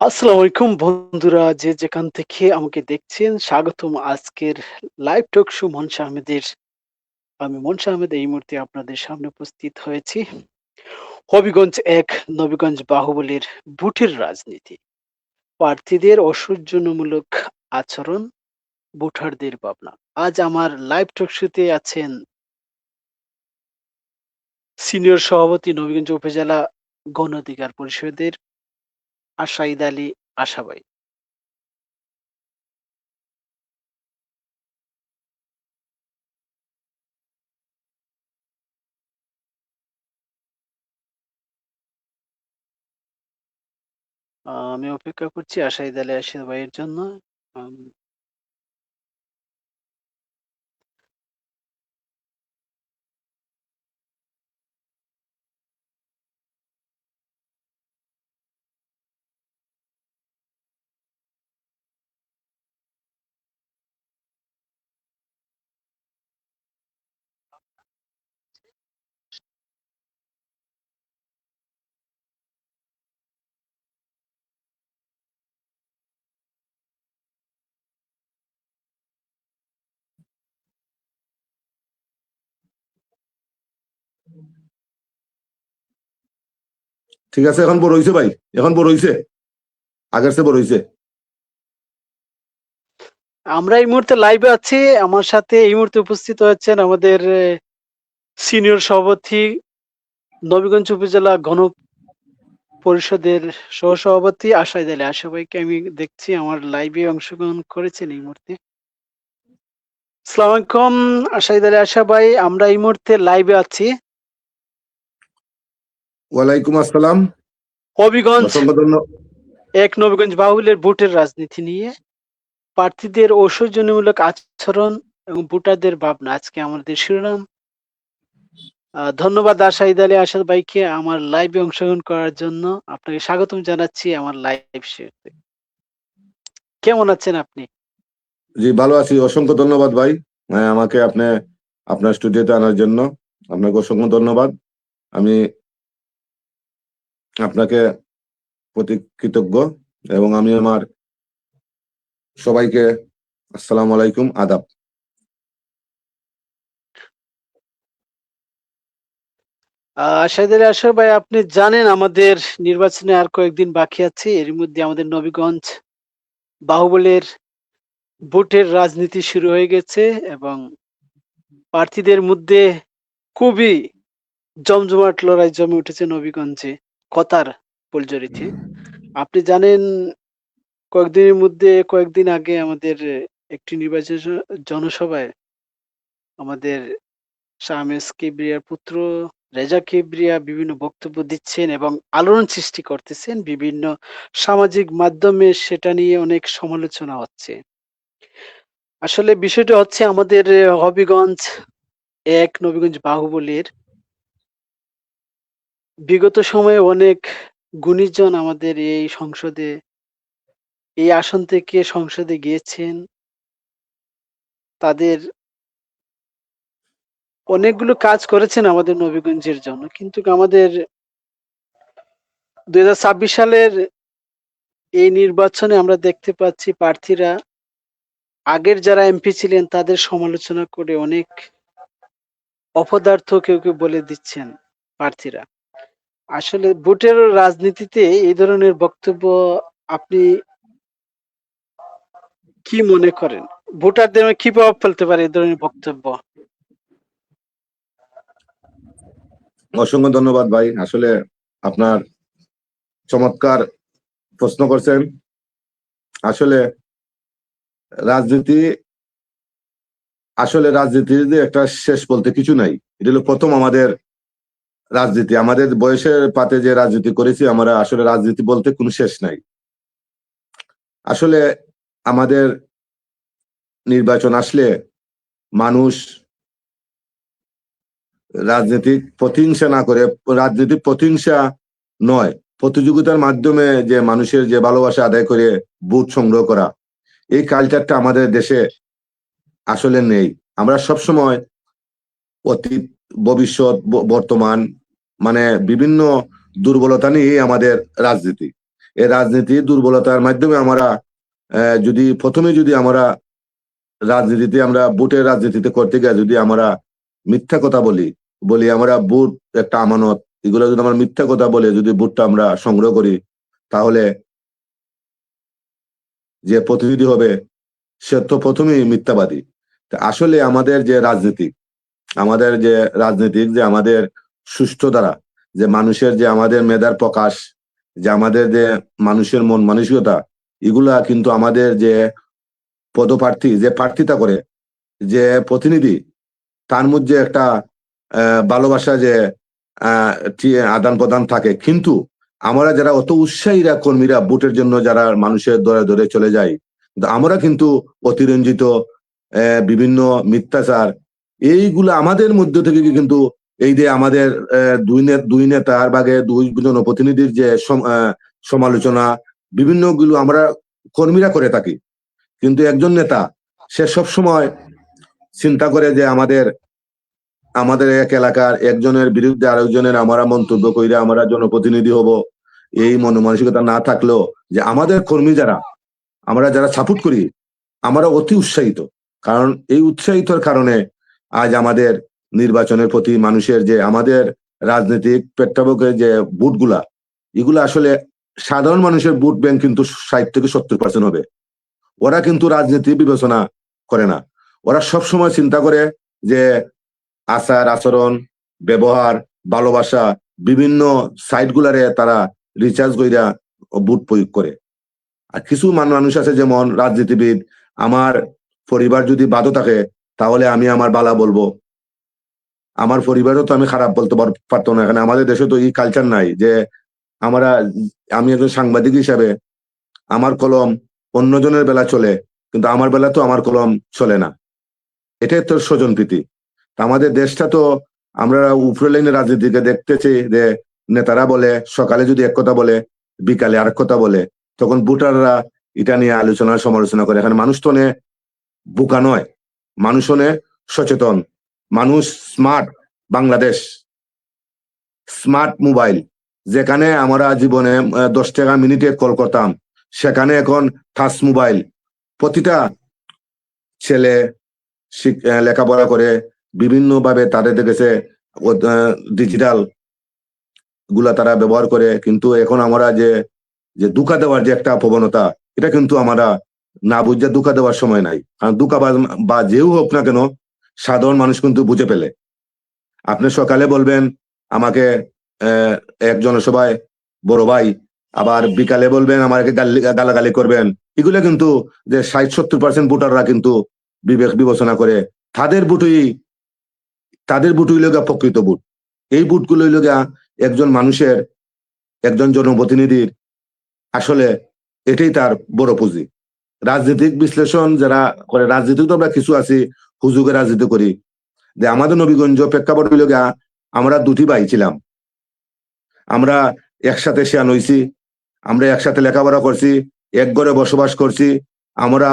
আসসালামু আলাইকুম বন্ধুরা, যে যেখান থেকে আমাকে দেখছেন স্বাগতম আজকের লাইভ টক শো মনসা আহমেদের। আমি মনসা আহমেদ এই মুহূর্তে আপনাদের সামনে উপস্থিত হয়েছি। হবিগঞ্জ এক, নবীগঞ্জ বাহুবলীর ভোটের রাজনীতি, প্রার্থীদের অসৌজন্যমূলক আচরণ, ভোটারদের ভাবনা। আজ আমার লাইভ টক শোতে আছেন সিনিয়র সভাপতি নবীগঞ্জ উপজেলা গণ অধিকার পরিষদের আশাইদ আলী আশা ভাই। আমি অপেক্ষা করছি আশাইদ আলী আশা ভাইয়ের জন্য। আম ঠিক আছে, এখন বড় হইছে ভাই, এখন বড় হইছে, আগের চেয়ে বড় হইছে। আমরা এই মুহূর্তে লাইভে আছি। আমার সাথে এই মুহূর্তে উপস্থিত হয়েছেন আমাদের সিনিয়র সভাপতি, নবীগঞ্জ উপজেলা গণ পরিষদের সহসভাপতি আশাইদ আলী আশা ভাইকে আমি দেখছি আমার লাইভে অংশগ্রহণ করেছেন এই মুহূর্তে। আসসালামু আলাইকুম আশাইদ আলী আশা ভাই, আমরা এই মুহূর্তে লাইভে আছি। ওয়ালাইকুম আসসালাম। হবিগঞ্জ অসংখ্য ধন্যবাদ। এক, নবীগঞ্জ বাহুল্যের ভোটের রাজনীতি নিয়ে প্রার্থীদের অসৌজন্যমূলক আচরণ এবং ভোটারদের ভাবনা আজকে আমাদের শিরোনাম। ধন্যবাদ আশাইদ আলী আসাদ ভাইকে আমার লাইভে অংশগ্রহণ করার জন্য। আপনাকে স্বাগতম জানাচ্ছি আমার লাইভ শেয়ারে। কেমন আছেন আপনি? জি, ভালো আছি, অসংখ্য ধন্যবাদ ভাই। আমাকে আপনার স্টুডিওতে আনার জন্য আপনাকে অসংখ্য ধন্যবাদ। আমি আপনাকে প্রতি কৃতজ্ঞ এবং আমি আমার সবাইকে আসসালামু আলাইকুম, আদাব। আশাইদ আলী আসাদ ভাই, আপনি জানেন আমাদের নির্বাচনে আর কয়েকদিন বাকি আছে। এর মধ্যে আমাদের নবীগঞ্জ বাহুবলের ভোটের রাজনীতি শুরু হয়ে গেছে এবং প্রার্থীদের মধ্যে খুবই জমজমাট লড়াই জমে উঠেছে নবীগঞ্জে, কথার পরিচরিতে। আপনি জানেন কয়েকদিন আগে আমাদের একটি নির্বাচন জনসভায় আমাদের শামেস কিবরিয়ার পুত্র রেজা কিবরিয়া বিভিন্ন বক্তব্য দিচ্ছেন এবং আলোড়ন সৃষ্টি করতেছেন বিভিন্ন সামাজিক মাধ্যমে। সেটা নিয়ে অনেক সমালোচনা হচ্ছে। আসলে বিষয়টা হচ্ছে আমাদের হবিগঞ্জ এক, নবীগঞ্জ বাহুবলীর বিগত সময়ে অনেক গুণীজন আমাদের এই আসন থেকে সংসদে গিয়েছেন। তাদের অনেকগুলো কাজ করেছেন আমাদের নবীগঞ্জের জন্য। কিন্তু আমাদের ২০২৬ সালের এই নির্বাচনে আমরা দেখতে পাচ্ছি প্রার্থীরা আগের যারা এমপি ছিলেন তাদের সমালোচনা করে অনেক অপদার্থ কেউ বলে দিচ্ছেন প্রার্থীরা। আসলে ভোটের রাজনীতিতে এই ধরনের বক্তব্য আপনি কি মনে করেন? ভোটারদের কি প্রভাব ফেলতে পারে এই ধরনের বক্তব্য? অসংখ্য ধন্যবাদ ভাই, আসলে আপনার চমৎকার প্রশ্ন করছেন। আসলে রাজনীতি রাজনীতির যে একটা শেষ বলতে কিছু নাই। এটা হলো প্রথম আমাদের রাজনীতি, আমাদের বয়সের পাতে যে রাজনীতি করেছি আমরা, আসলে রাজনীতি বলতে কোনো শেষ নাই। আসলে আমাদের নির্বাচন আসলে মানুষ রাজনৈতিক প্রতিহিংসা না করে, রাজনৈতিক প্রতিহিংসা নয়, প্রতিযোগিতার মাধ্যমে যে মানুষের যে ভালোবাসা আদায় করে ভোট সংগ্রহ করা, এই কালচারটা আমাদের দেশে আসলে নেই। আমরা সবসময় অতীত, ভবিষ্যৎ, বর্তমান, মানে বিভিন্ন দুর্বলতা নিয়ে আমাদের রাজনীতি। এই রাজনীতির দুর্বলতার মাধ্যমে আমরা যদি আমরা রাজনীতিতে আমরা ভোটের রাজনীতিতে করতে গিয়ে যদি আমরা মিথ্যা কথা বলি আমরা ভোট একটা আমানত, এগুলো যদি আমরা মিথ্যা কথা বলে যদি ভোটটা আমরা সংগ্রহ করি, তাহলে যে প্রতিনিধি হবে সে তো প্রথমেই মিথ্যাবাদী। আসলে আমাদের যে রাজনীতিক যে আমাদের সুষ্ঠু দ্বারা যে মানুষের যে আমাদের মেধার প্রকাশ, যে আমাদের যে মানুষের মন মানসিকতা, এগুলা কিন্তু আমাদের যে পদপ্রার্থী যে প্রার্থিতা করে যে প্রতিনিধি, তার মধ্যে একটা ভালোবাসা যে আদান প্রদান থাকে। কিন্তু আমরা যারা অত উৎসাহীরা কর্মীরা ভোটের জন্য যারা মানুষের দরে দরে চলে যাই, আমরা কিন্তু অতিরঞ্জিত বিভিন্ন মিথ্যাচার এইগুলো আমাদের মধ্যে থেকে কিন্তু এই যে আমাদের দুই নেতার বাগে দুই জনপ্রতিনিধির যে সমালোচনা বিভিন্ন গুলো আমরা কর্মীরা করে থাকি। কিন্তু একজন নেতা সে সব সময় চিন্তা করে যে আমাদের এক এলাকার একজনের বিরুদ্ধে আরেকজনের আমরা মন্তব্য কইরা আমরা জনপ্রতিনিধি হব, এই মনমানসিকতা না থাকলেও যে আমাদের কর্মী আমরা যারা সাপোর্ট করি আমরা অতি উৎসাহিত। কারণ এই উৎসাহিতর কারণে আজ আমাদের নির্বাচনের প্রতি মানুষের যে আমাদের রাজনৈতিক প্রেক্ষাপটে যে ভোটগুলা, এগুলা আসলে সাধারণ মানুষের ভোট ব্যাংক কিন্তু 60 থেকে 70% হবে। ওরা কিন্তু রাজনীতি বিবেচনা করে না, ওরা সবসময় চিন্তা করে যে আচার আচরণ, ব্যবহার, ভালোবাসা, বিভিন্ন সাইট গুলারে তারা রিচার্জ কইরা ভোট প্রয়োগ করে। আর কিছু মানুষ আছে যেমন রাজনীতিবিদ, আমার পরিবার যদি বাদও থাকে তাহলে আমি আমার বালা বলবো, আমার পরিবারও তো আমি খারাপ বলতে পারতো না। এখানে আমাদের দেশে তো এই কালচার নাই যে আমি একজন সাংবাদিক হিসাবে আমার কলম অন্যজনের বেলা চলে, কিন্তু আমার বেলা তো আমার কলম চলে না। এটাই তো স্বজনপ্রীতি। আমাদের দেশটা তো আমরা উপরে লাইনে রাজনীতিকে দেখতেছি যে নেতারা বলে সকালে যদি এক কথা বলে বিকালে আরেক কথা বলে, তখন ভোটাররা এটা নিয়ে আলোচনা সমালোচনা করে। এখানে মানুষ তো বোকা নয়, মানুষ সচেতন, মানুষ স্মার্ট। বাংলাদেশ স্মার্ট মোবাইল, যেখানে আমরা জীবনে 10 টাকা মিনিটে কল করতাম, সেখানে এখন টাচ মোবাইল। প্রতিটা ছেলে লেখাপড়া করে বিভিন্ন ভাবে তাদের দেখেছে ডিজিটাল গুলা তারা ব্যবহার করে। কিন্তু এখন আমরা যে ধোঁকা দেওয়ার যে একটা প্রবণতা, এটা কিন্তু আমরা না বুঝে ধোঁকা দেওয়ার সময় নাই। কারণ ধোঁকা বা যেও হোক না কেন সাধারণ মানুষ কিন্তু বুঝে ফেলে। আপনি সকালে বলবেন আমাকে এক জনসভায় বড় ভাই, আবার বিকালে বলবেন আমাকে গালাগালি করবেন। এগুলো কিন্তু যে 60-70% ভোটাররা কিন্তু বিবেক বিবেচনা করে তাদের বুটই লগা প্রকৃত বুট। এই বুটগুলো লগা একজন মানুষের, একজন জনপ্রতিনিধির আসলে এটাই তার বড় পুঁজি। রাজনৈতিক বিশ্লেষণ যারা করে, রাজনীতি তো আমরা কিছু আছি হুজুগে রাজনীতি করি, যে আমাদের নবীগঞ্জ প্রেক্ষাপট লগা আমরা দুটি ভাই ছিলাম, আমরা একসাথে শেয়ান হইছি, আমরা একসাথে লেখাপড়া করছি, এক ঘরে বসবাস করছি। আমরা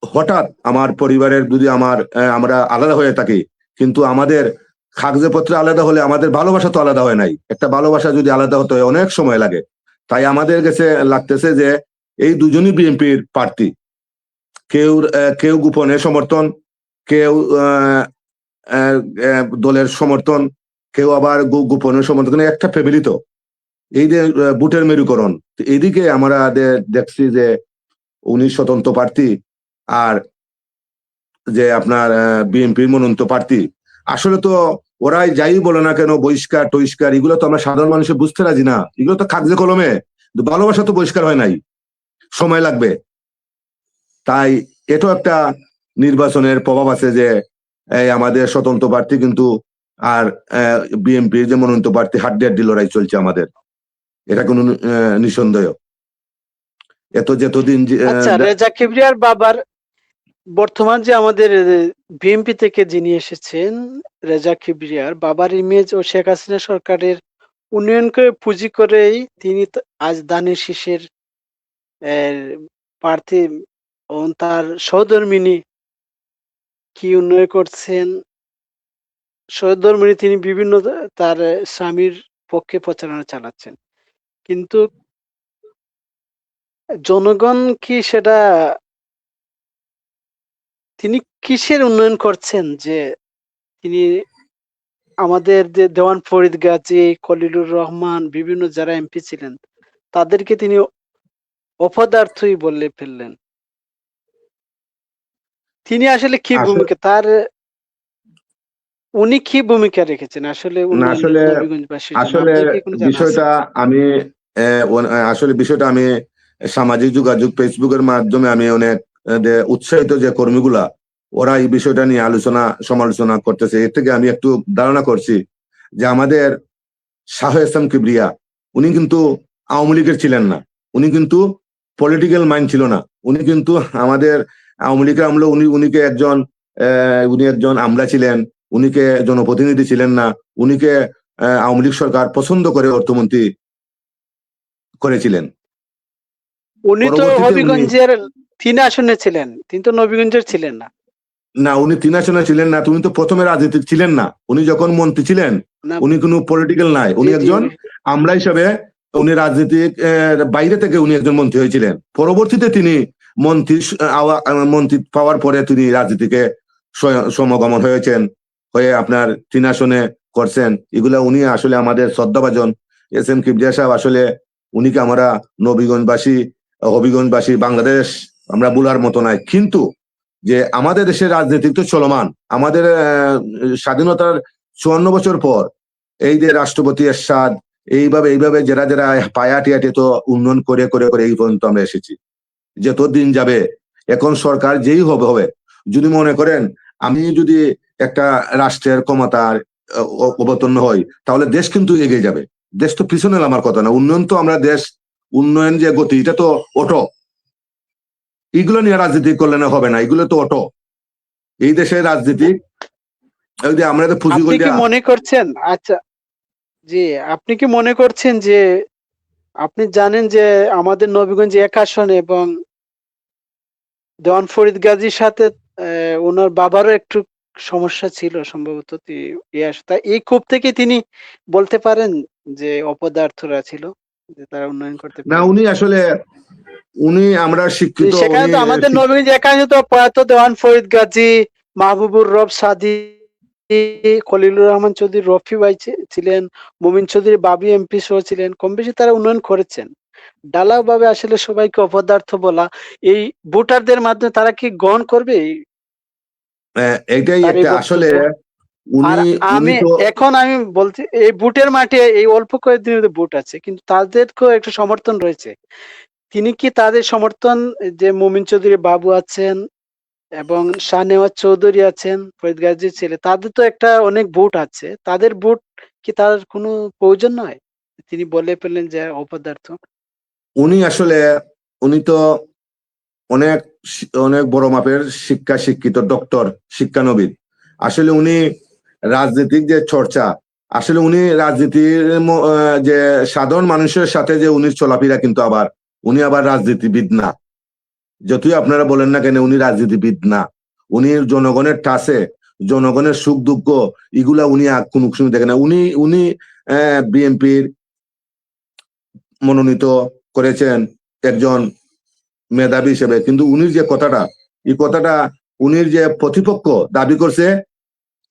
হঠাৎ আমার পরিবারের যদি আমরা আলাদা হয়ে থাকি, কিন্তু আমাদের কাগজপত্র আলাদা হলে আমাদের ভালোবাসা তো আলাদা হয় নাই। একটা ভালোবাসা যদি আলাদা হতে হয় অনেক সময় লাগে। তাই আমাদের কাছে লাগতেছে যে এই দুজনই বিএনপির প্রার্থী। কেউ গোপনে সমর্থন, কেউ দলের সমর্থন, কেউ আবার গোপনে সমর্থন। একটা ফ্যামিলি তো এই যে বুটের মেরুকরণ। এইদিকে আমরা দেখছি যে উনি স্বতন্ত্র প্রার্থী আর যে আপনার বিএনপির মনোনীত প্রার্থী। আসলে তো ওরাই যাই বলে না কেন বহিষ্কার টহিষ্কার, এগুলো তো আমরা সাধারণ মানুষের বুঝতে রাজি না। এগুলো তো কাগজে কলমে, ভালোবাসা তো বহিষ্কার হয় নাই, সময় লাগবে। তাই এটাও একটা নির্বাচনের প্রভাব আছে যে আমাদের স্বতন্ত্র প্রার্থী কিন্তু আর বিএনপির যে মনোনীত প্রার্থী হাড্ডি লড়াই চলছে আমাদের, এটা কোনো নিঃসন্দেহ। যতদিন আচ্ছা, রেজা কিবরিয়ার বাবার বর্তমান যে আমাদের বিএনপি থেকে যিনি এসেছেন, রেজা কিবরিয়ার বাবার ইমেজ ও শেখ হাসিনা সরকারের উন্নয়নকে পুঁজি করেই তিনি আজ ধানের শীষের প্রার্থী এবং তার সহধর্মিণী কি উন্নয়ন করছেন। সহধর্মিণী তিনি বিভিন্ন তার স্বামীর পক্ষে প্রচারণা চালাচ্ছেন। কিন্তু জনগণ কি সেটা তিনি কিসের উন্নয়ন করছেন যে তিনি আমাদের যে দেওয়ান ফরিদ গাজী, খলিলুর রহমান বিভিন্ন যারা এমপি ছিলেন তাদেরকে তিনি অপদার্থই বলে ফেললেন। তিনি আসলে কি আসলে ভূমিকা উনি কি ভূমিকা রেখেছেন আসলে না উন্নয়নে আসলে নবীগঞ্জবাসীর জন্য? আসলে আপনার কি কোনো জানা আছে? বিষয়টা আমি আসলে বিষয়টা আমি সামাজিক যোগাযোগ ফেসবুকের মাধ্যমে আমি অনেক উৎসাহিত যে কর্মীগুলা ওরা এই বিষয়টা নিয়ে আলোচনা সমালোচনা করতেছে, এর থেকে আমি একটু ধারণা করছি যে আমাদের শাহ এহসান কিবরিয়া উনি কিন্তু আওয়ামী লীগের ছিলেন না, উনি কিন্তু পলিটিক্যাল মাইন্ড ছিল না, উনি কিন্তু আমাদের আওয়ামী লীগের আমলে উনিকে একজন উনি একজন আমলা ছিলেন, উনিকে জনপ্রতিনিধি ছিলেন না, উনিকে আওয়ামী লীগ সরকার পছন্দ করে অর্থমন্ত্রী করেছিলেন। উনি তো পরবর্তীতে উনি হবিগঞ্জের ৩ আসনে ছিলেন। তিনি তো নবীগঞ্জের ছিলেন না। না, উনি ৩ আসনে ছিলেন না, উনি তো প্রথমে রাজনীতি ছিলেন না, উনি যখন মন্ত্রী ছিলেন না উনি কোনো পলিটিক্যাল নাই, জি, উনি জি। একজন আমলা হিসাবে উনি রাজনীতির বাইরে থেকে উনি একজন মন্ত্রী হয়েছিলেন। পরবর্তীতে তিনি মন্ত্রী পাওয়ার পরে তিনি রাজনীতিকে সমগমন হয়েছেন, হয়ে আপনার ৩ আসনে করছেন। এগুলা উনি আসলে আমাদের শ্রদ্ধাভাজন এস এম কিবরিয়া সাহেব, আসলে উনিকে আমরা নবীগঞ্জবাসী হবিগঞ্জবাসী বাংলাদেশ আমরা বলার মতো নাই। কিন্তু যে আমাদের দেশের রাজনীতি তো চলমান, আমাদের স্বাধীনতার ৫৪ বছর পর এই যে রাষ্ট্রপতি এরশাদ এইভাবে যারা যারা পায়া টিয়াটি তো উন্নয়ন করে করে করে এই পর্যন্ত আমরা এসেছি। যত দিন যাবে এখন সরকার যেই হবে হবে, যদি মনে করেন আমি যদি একটা রাষ্ট্রের ক্ষমতার অবতীর্ণ হই তাহলে দেশ কিন্তু এগিয়ে যাবে, দেশ তো পিছনে আমার কথা না, উন্নয়ন তো আমরা দেশ উন্নয়ন যে গতি এটা তো অটো, এগুলো নিয়ে রাজনীতি করলে না হবে না, এগুলো তো অটো। এই দেশের রাজনীতি আমরা তো পুঁজি আপনি কি কইরা মনে করছেন আচ্ছা জি, আপনি কি মনে করছেন যে আপনি জানেন যে আমাদের নবীগঞ্জ ১ আসনে এবং দেওয়ান ফরিদ গাজীর সাথে উনার বাবারও একটু সমস্যা ছিল সম্ভবত তাই এই ক্ষোভ থেকে তিনি বলতে পারেন যে অপদার্থরা ছিল যে তারা উন্নয়ন করতে না, পারেনি। উনি আসলে আমরা শিক্ষিত, সেখানে উনি তো আমাদের নবীগঞ্জ এখানে তো প্রয়াত দেওয়ান ফরিদ গাজী, মাহবুবুর রব সাদী, খলিলুর রহমান চৌধুরী রফি ভাই ছিলেন, মুমিন চৌধুরী বাবি এমপি সহ ছিলেন। কম বেশি তারা উন্নয়ন করেছেন। ঢালাওভাবে আসলে সবাইকে অপদার্থ বলা এই ভোটারদের মাধ্যমে তারা কি গ্রহণ করবে এটাই তার এই একটা আসলে বক্তব্য? আর উনি উনি আমি তো এখন আমি বলছি এই ভোটের মাঠে এই অল্প কয়েকদিনের মধ্যে ভোট আছে কিন্তু তাদেরকেও একটা সমর্থন রয়েছে। তিনি কি তাদের সমর্থন যে মুমিন চৌধুরী বাবু আছেন এবং শাহনেওয়াজ চৌধুরী আছেন, ফরিদ গাজীর ছেলে, তাদের তো একটা অনেক ভোট আছে। তাদের ভোট কি তার কোনো প্রয়োজন নয়? তিনি বলে ফেললেন যে অপদার্থ। উনি আসলে উনি তো অনেক অনেক বড় মাপের শিক্ষিত ডক্টর, শিক্ষানবিদ। আসলে উনি রাজনীতিক যে চর্চা, আসলে উনি রাজনীতির যে সাধারণ মানুষের সাথে যে উনি চলাফেরা, কিন্তু আবার উনি আবার রাজনীতিবিদ না। যতই আপনারা বলেন না কেন উনি রাজনীতিবিদ না, উনি জনগণের টাসে জনগণের সুখ দুঃখ এগুলা উনি কোনো সময় দেখেন না। উনি উনি বিএনপির মনোনীত করেছেন একজন মেধাবী হিসেবে, কিন্তু উনির যে কথাটা, এই কথাটা উনির যে প্রতিপক্ষ দাবি করছে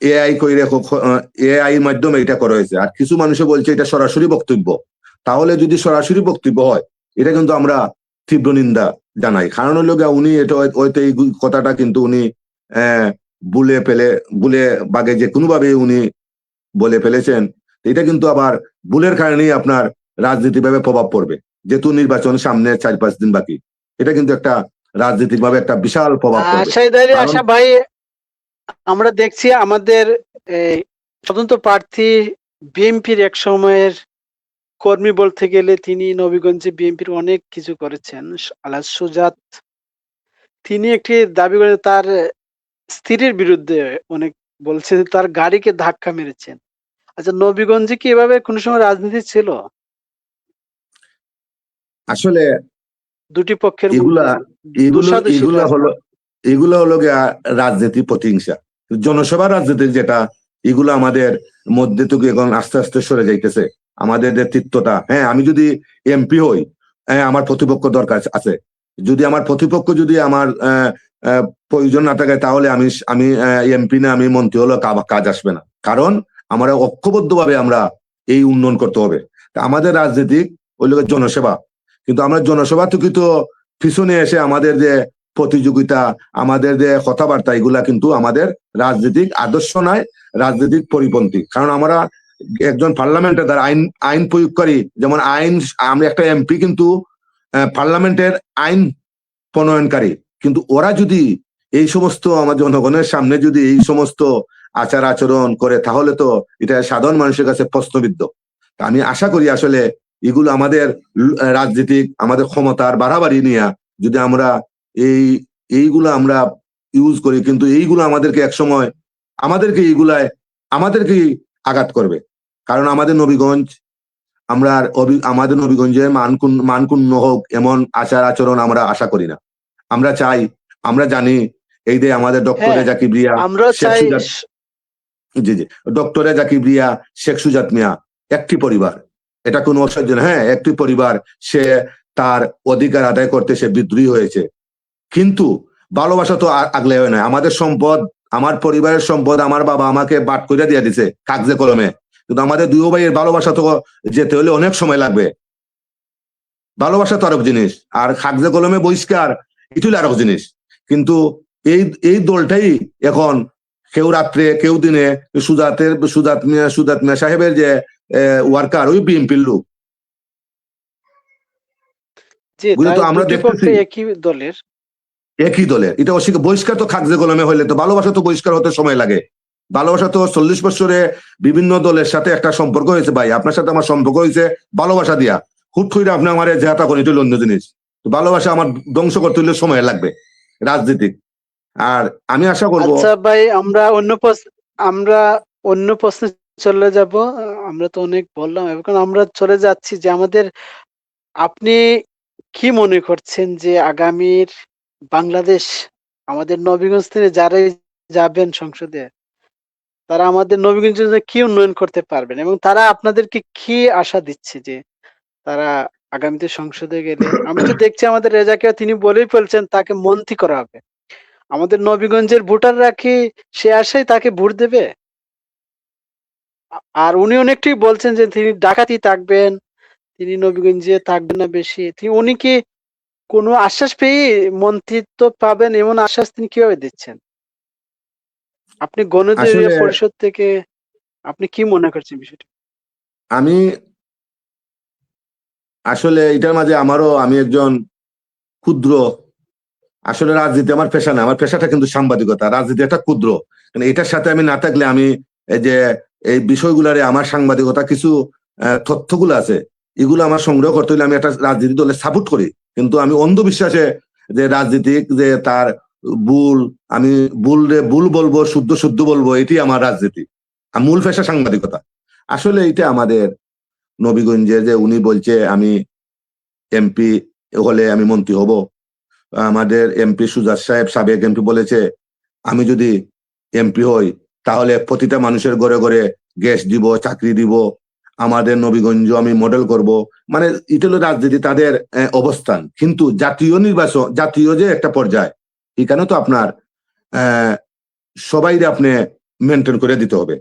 এআই কইরে, এআই এর মাধ্যমে এটা করা হয়েছে, আর কিছু মানুষে বলছে এটা সরাসরি বক্তব্য। তাহলে যদি সরাসরি বক্তব্য হয় এটা কিন্তু আমরা তীব্র নিন্দা জানাই। কারণ হলো উনি এটা হয়তো এই কথাটা কিন্তু উনি বুলে বাগে যে কোনো ভাবে উনি বলে ফেলেছেন। এটা কিন্তু আবার ভুলের কারণেই আপনার রাজনীতি ভাবে প্রভাব পড়বে, যেহেতু নির্বাচন সামনে ৪-৫ দিন বাকি। এটা কিন্তু একটা রাজনৈতিক ভাবে একটা বিশাল প্রভাব পড়বে। কারণ আশা ভাই আমরা দেখছি আমাদের এই স্বতন্ত্র প্রার্থী বিএনপির এক সময়ের কর্মী বলতে গেলে তিনি নবীগঞ্জে বিএনপির অনেক কিছু করেছেন। আলহাজ সুজাত তিনি একটি দাবি করেন তার স্ত্রীর বিরুদ্ধে অনেক বলছে যে তার গাড়িকে ধাক্কা মেরেছেন। আচ্ছা নবীগঞ্জে কি এভাবে কোনো সময় রাজনীতি ছিল? আসলে দুটি পক্ষের এগুলা মধ্যে এগুলো দুঃসাহসিক এগুলা হলো রাজনীতি। এগুলো হলো গিয়া রাজনীতি প্রতিহিংসা, জনসভা রাজনীতি যেটা, এগুলো আমাদের মধ্যে থেকে এখন আস্তে আস্তে সরে যাইতেছে। আমাদের নেতৃত্বটা, হ্যাঁ আমি যদি এমপি হই আমার প্রতিপক্ষ দরকার আছে। যদি আমার প্রতিপক্ষ যদি আমার প্রয়োজন না থাকে, তাহলে আমি এমপি না, আমি মন্ত্রী হলো কাজ আসবে না। কারণ আমরা ঐক্যবদ্ধভাবে আমরা এই উন্নয়ন করতে হবে। তা আমাদের রাজনীতিক ওই লোকের জনসেবা, কিন্তু আমরা জনসেবা থেকে তো পিছনে এসে আমাদের যে প্রতিযোগিতা, আমাদের যে কথাবার্তা, এগুলা কিন্তু আমাদের রাজনৈতিক আদর্শ নয়, রাজনৈতিক পরিপন্থী। কারণ আমরা একজন পার্লামেন্টের দ্বারা আইন প্রয়োগকারী, যেমন আমরা একটা এমপি কিন্তু পার্লামেন্টের আইন প্রণয়নকারী, কিন্তু ওরা যদি এই সমস্ত আমার জনগণের সামনে যদি এই সমস্ত আচার আচরণ করে, তাহলে তো এটা সাধারণ মানুষের কাছে প্রশ্নবিদ্ধ। আমি আশা করি আসলে এগুলো আমাদের রাজনীতিক আমাদের ক্ষমতার বাড়াবাড়ি নিয়ে যদি আমরা এইগুলো আমরা ইউজ করি, কিন্তু এইগুলো আমাদেরকে একসময় আমাদেরকে আঘাত করবে। কারণ আমাদের নবীগঞ্জ, আমাদের নবীগঞ্জের মানকুণ্য হোক এমন আচার আচরণ আমরা আশা করি না। আমরা চাই, আমরা জানি এই যে আমাদের ডক্টরে হ্যাঁ, জাকির রিয়া, আমরা শেখ চাই। সুজাত, জি জি, ডক্টরে জাকির রিয়া, শেখ সুজাত মিয়া একটি পরিবার, এটা কোনো অসাধ্য না। হ্যাঁ, একটি পরিবার, সে তার অধিকার আদায় করতে সে বিদ্রোহী হয়েছে, কিন্তু ভালোবাসা তো আগলে হয় না। আমাদের সম্পদ, আমার পরিবারের সম্পদ আমার বাবা আমাকে বাট করে দিয়ে দিছে কাগজে কলমে, কিন্তু আমাদের দুই ভাইয়ের ভালোবাসা তো যেতে হলে অনেক সময় লাগবে। ভালোবাসা তো আরেক জিনিস, আর কাগজে কলমে বহিষ্কার এটি আরেক জিনিস। কিন্তু এই দলটাই এখন কেউ রাত্রে কেউ দিনে সুজাত মিয়া সাহেবের যে ওয়ার্কার, ওই বিএনপির লোক, জি, বুঝলে তাই তো আমরা দুটি দেখতেছি পক্ষে একই দলের। একই দলের। এটা বহিষ্কার তো কাগজে কলমে হইলে তো, ভালোবাসা তো বহিষ্কার হতে সময় লাগে। ভালোবাসা তো 40 বছরে বিভিন্ন দলের সাথে একটা সম্পর্ক হয়েছে ভাই, আপনার সাথে আমার সম্পর্ক হয়েছে ভালোবাসা দিয়া। হুট করে আপনি আমার জেহাতা করেন, এটা অন্য জিনিস। তো ভালোবাসা আমার ধ্বংস করতে হলে সময় লাগবে রাজনীতিক। আর আমি আশা করব, আচ্ছা ভাই, আমরা অন্য প্রশ্নে চলে যাব। আমরা তো অনেক বললাম, এখন আমরা চলে যাচ্ছি যে আপনি কি মনে করছেন যে আগামীর বাংলাদেশ, আমাদের নবীগঞ্জ থেকে যারাই যাবেন সংসদে, তারা আমাদের নবীগঞ্জে যে কি উন্নয়ন করতে পারবেন, এবং তারা আপনাদেরকে কি আশা দিচ্ছে যে তারা আগামীতে সংসদে গেলে? আমি তো দেখছি আমাদের রেজাকে তিনি বলেই ফেলছেন তাকে মন্ত্রী করা হবে। আমাদের নবীগঞ্জের ভোটাররা কি সে আশায় তাকে ভোট দেবে? আর উনি অনেকটি বলছেন যে তিনি ডাকাতি থাকবেন, তিনি নবীগঞ্জে থাকবেন না বেশি। উনি কি কোনো আশ্বাস পেয়ে মন্ত্রিত্ব পাবেন এমন আশ্বাস তিনি কিভাবে দিচ্ছেন? আপনি গণতন্ত্র আসলে পরিষদ থেকে আপনি কি মনে করছেন বিষয়টা? আমি আসলে এটার মাঝে আমি একজন ক্ষুদ্র, আসলে রাজনীতি আমার পেশা না, আমার পেশাটা কিন্তু সাংবাদিকতা। রাজনীতি একটা ক্ষুদ্র, কারণ এটার সাথে আমি না থাকলে আমি এই যে এই বিষয়গুলারে আমার সাংবাদিকতা কিছু তথ্যগুলো আছে, এগুলো আমার সংগ্রহ করতে হলে আমি একটা রাজনীতি দলে সাপোর্ট করি। কিন্তু আমি অন্ধবিশ্বাসে যে রাজনীতিক যে তার ভুল, আমি ভুল বলবো, শুদ্ধ শুদ্ধ বলবো, এটি আমার রাজনীতি। আর মূল পেশা সাংবাদিকতা। আসলে এটা আমাদের নবীগঞ্জে যে উনি বলছে আমি এমপি হলে আমি মন্ত্রী হব, আমাদের এমপি সুজাত সাহেব, সাবেক এমপি বলেছে আমি যদি এমপি হই তাহলে প্রতিটা মানুষের ঘরে ঘরে গ্যাস দিব, চাকরি দিব, আমাদের নবীগঞ্জ আমি মডেল করব। মানে এটা হলো রাজনীতি, তাদের অবস্থান। কিন্তু জাতীয় নির্বাচন, জাতীয় যে একটা পর্যায়, এখানে তো আপনার আহ সবাই আপনি মেনটেন করে দিতে হবে।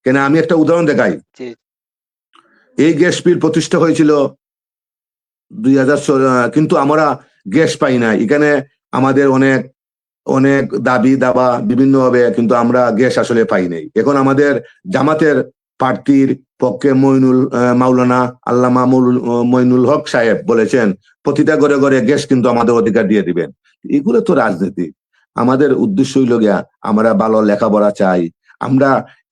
কেন আমি একটা উদাহরণ দেখাই। জি, এই গ্যাস বিল প্রতিষ্ঠা হয়েছিল 2000, কিন্তু আমরা গ্যাস পাই না। এখানে আমাদের অনেক অনেক দাবি দাবা বিভিন্ন ভাবে, কিন্তু আমরা গ্যাস আসলে পাই নাই। এখন আমাদের জামাতের প্রার্থীর পক্ষে মাওলানা আল্লামা মইনুল হক সাহেব বলেছেন প্রতিটা ঘরে ঘরে গ্যাস কিন্তু আমাদের অধিকার দিয়ে দিবেন। এগুলো তো রাজনীতি। আমাদের উদ্দেশ্য হইল গিয়া আমরা ভালো লেখাপড়া চাই। আমরা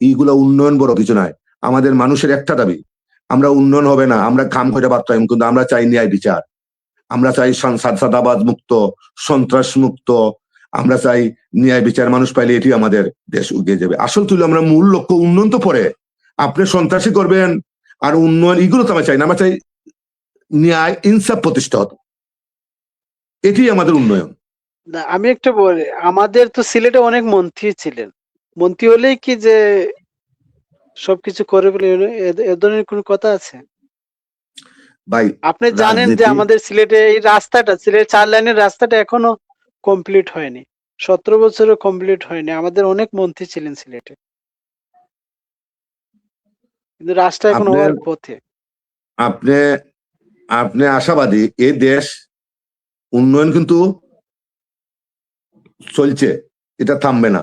এইগুলো উন্নয়ন বড় কিছু নয়। আমাদের মানুষের একটা দাবি, আমরা উন্নয়ন হবে না, আমরা কাম করে বার্তাম, কিন্তু আমরা চাই ন্যায় বিচার। আমরা চাই সাদাবাদ মুক্ত, সন্ত্রাস মুক্ত। আমরা চাই ন্যায় বিচার মানুষ পাইলে এটি আমাদের দেশ এগিয়ে যাবে। আসল তুলে আমরা মূল লক্ষ্য উন্নয়ন তো পরে, আপনি সন্ত্রাসী করবেন আর উন্নয়ন, এগুলো তো আমরা চাই না। আমরা চাই ন্যায় ইনসাফ প্রতিষ্ঠা হতো, এটি আমাদের উন্নয়ন। না আমি একটু বলি, আমাদের তো সিলেটে অনেক মন্ত্রী ছিলেন। মন্ত্রী হলেই কি যে সবকিছু করে বলে এ ধরনের কোনো কথা আছে? ভাই আপনি জানেন যে রাজনীতি আমাদের সিলেটে এই রাস্তাটা, সিলেট ৪ লাইনের রাস্তাটা এখনো কমপ্লিট হয়নি। ১৭ বছরও কমপ্লিট হয়নি। আমাদের অনেক মন্ত্রী ছিলেন সিলেটে। কিন্তু রাস্তা এখন আপনি হওয়ার পথে। আপনি আপনি আশাবাদী এই দেশ উন্নয়ন কিন্তু চলছে, এটা থামবে না।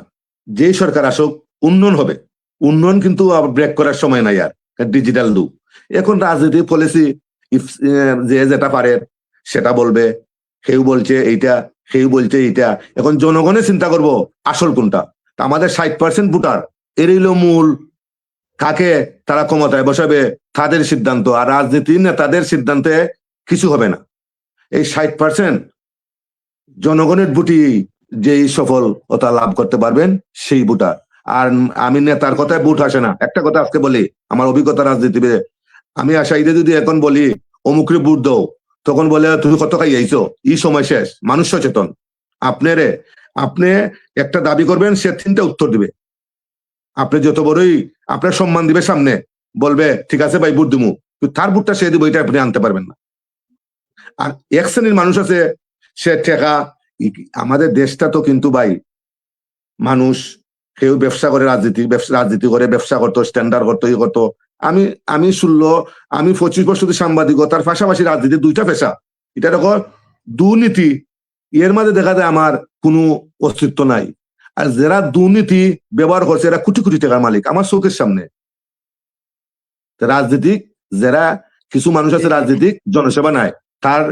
যেই সরকার আসুক উন্নয়ন হবে, উন্নয়ন কিন্তু আবার ব্রেক করার সময় নাই আর, ডিজিটাল যুগ। এখন রাজনীতি পলিসি যে যেটা পারে সেটা বলবে, কেউ বলছে এইটা, কেউ বলছে এইটা। এখন জনগণে চিন্তা করব আসল কোনটা। তা আমাদের 60% ভোটার, এরই হলো মূল। কাকে তারা ক্ষমতায় বসাবে তাদের সিদ্ধান্ত, আর রাজনীতির নেতাদের সিদ্ধান্তে কিছু হবে না। এই 60% জনগণের ভোটই যেই সফলতা লাভ করতে পারবেন সেই ভোটার। আর আমি নেতার কথায় ভোট আসে না। একটা কথা আজকে বলি, আমার অভিজ্ঞতা রাজনীতিবিদে, আমি আশাইদে যদি এখন বলি অমুকরে ভোট দাও, তখন বলে তুমি কত খাই আইছো, এই সময় শেষ। মানুষ সচেতন। আপনারে আপনি একটা দাবি করবেন, সে 3টা উত্তর দিবে। আপনি যত বড়ই আপনার সম্মান দিবে, সামনে বলবে ঠিক আছে ভাই ভোট দিমু, কিন্তু তার ভোটটা সে দিব এটা আপনি আনতে পারবেন না। আর এক শ্রেণীর মানুষ আছে, সে ঠেকা। আমাদের দেশটা তো কিন্তু ভাই, মানুষ কেউ ব্যবসা করে, রাজনীতি করে, ব্যবসা করতো, স্ট্যান্ডার্ড করতো, ই করতো। আমি আমি 25 বছর সাংবাদিকতার পাশাপাশি রাজনীতি, 2টা পেশা। এটা দেখো দুর্নীতি, এর মাঝে দেখা যায় আমার কোনো অস্তিত্ব নাই। আর যারা দুর্নীতি ব্যবহার করছে এরা কোটি কোটি টাকার মালিক আমার চোখের সামনে। রাজনীতিক যারা, কিছু মানুষ জি, আছে জি। রাজনীতিক জনসেবা নাই, তার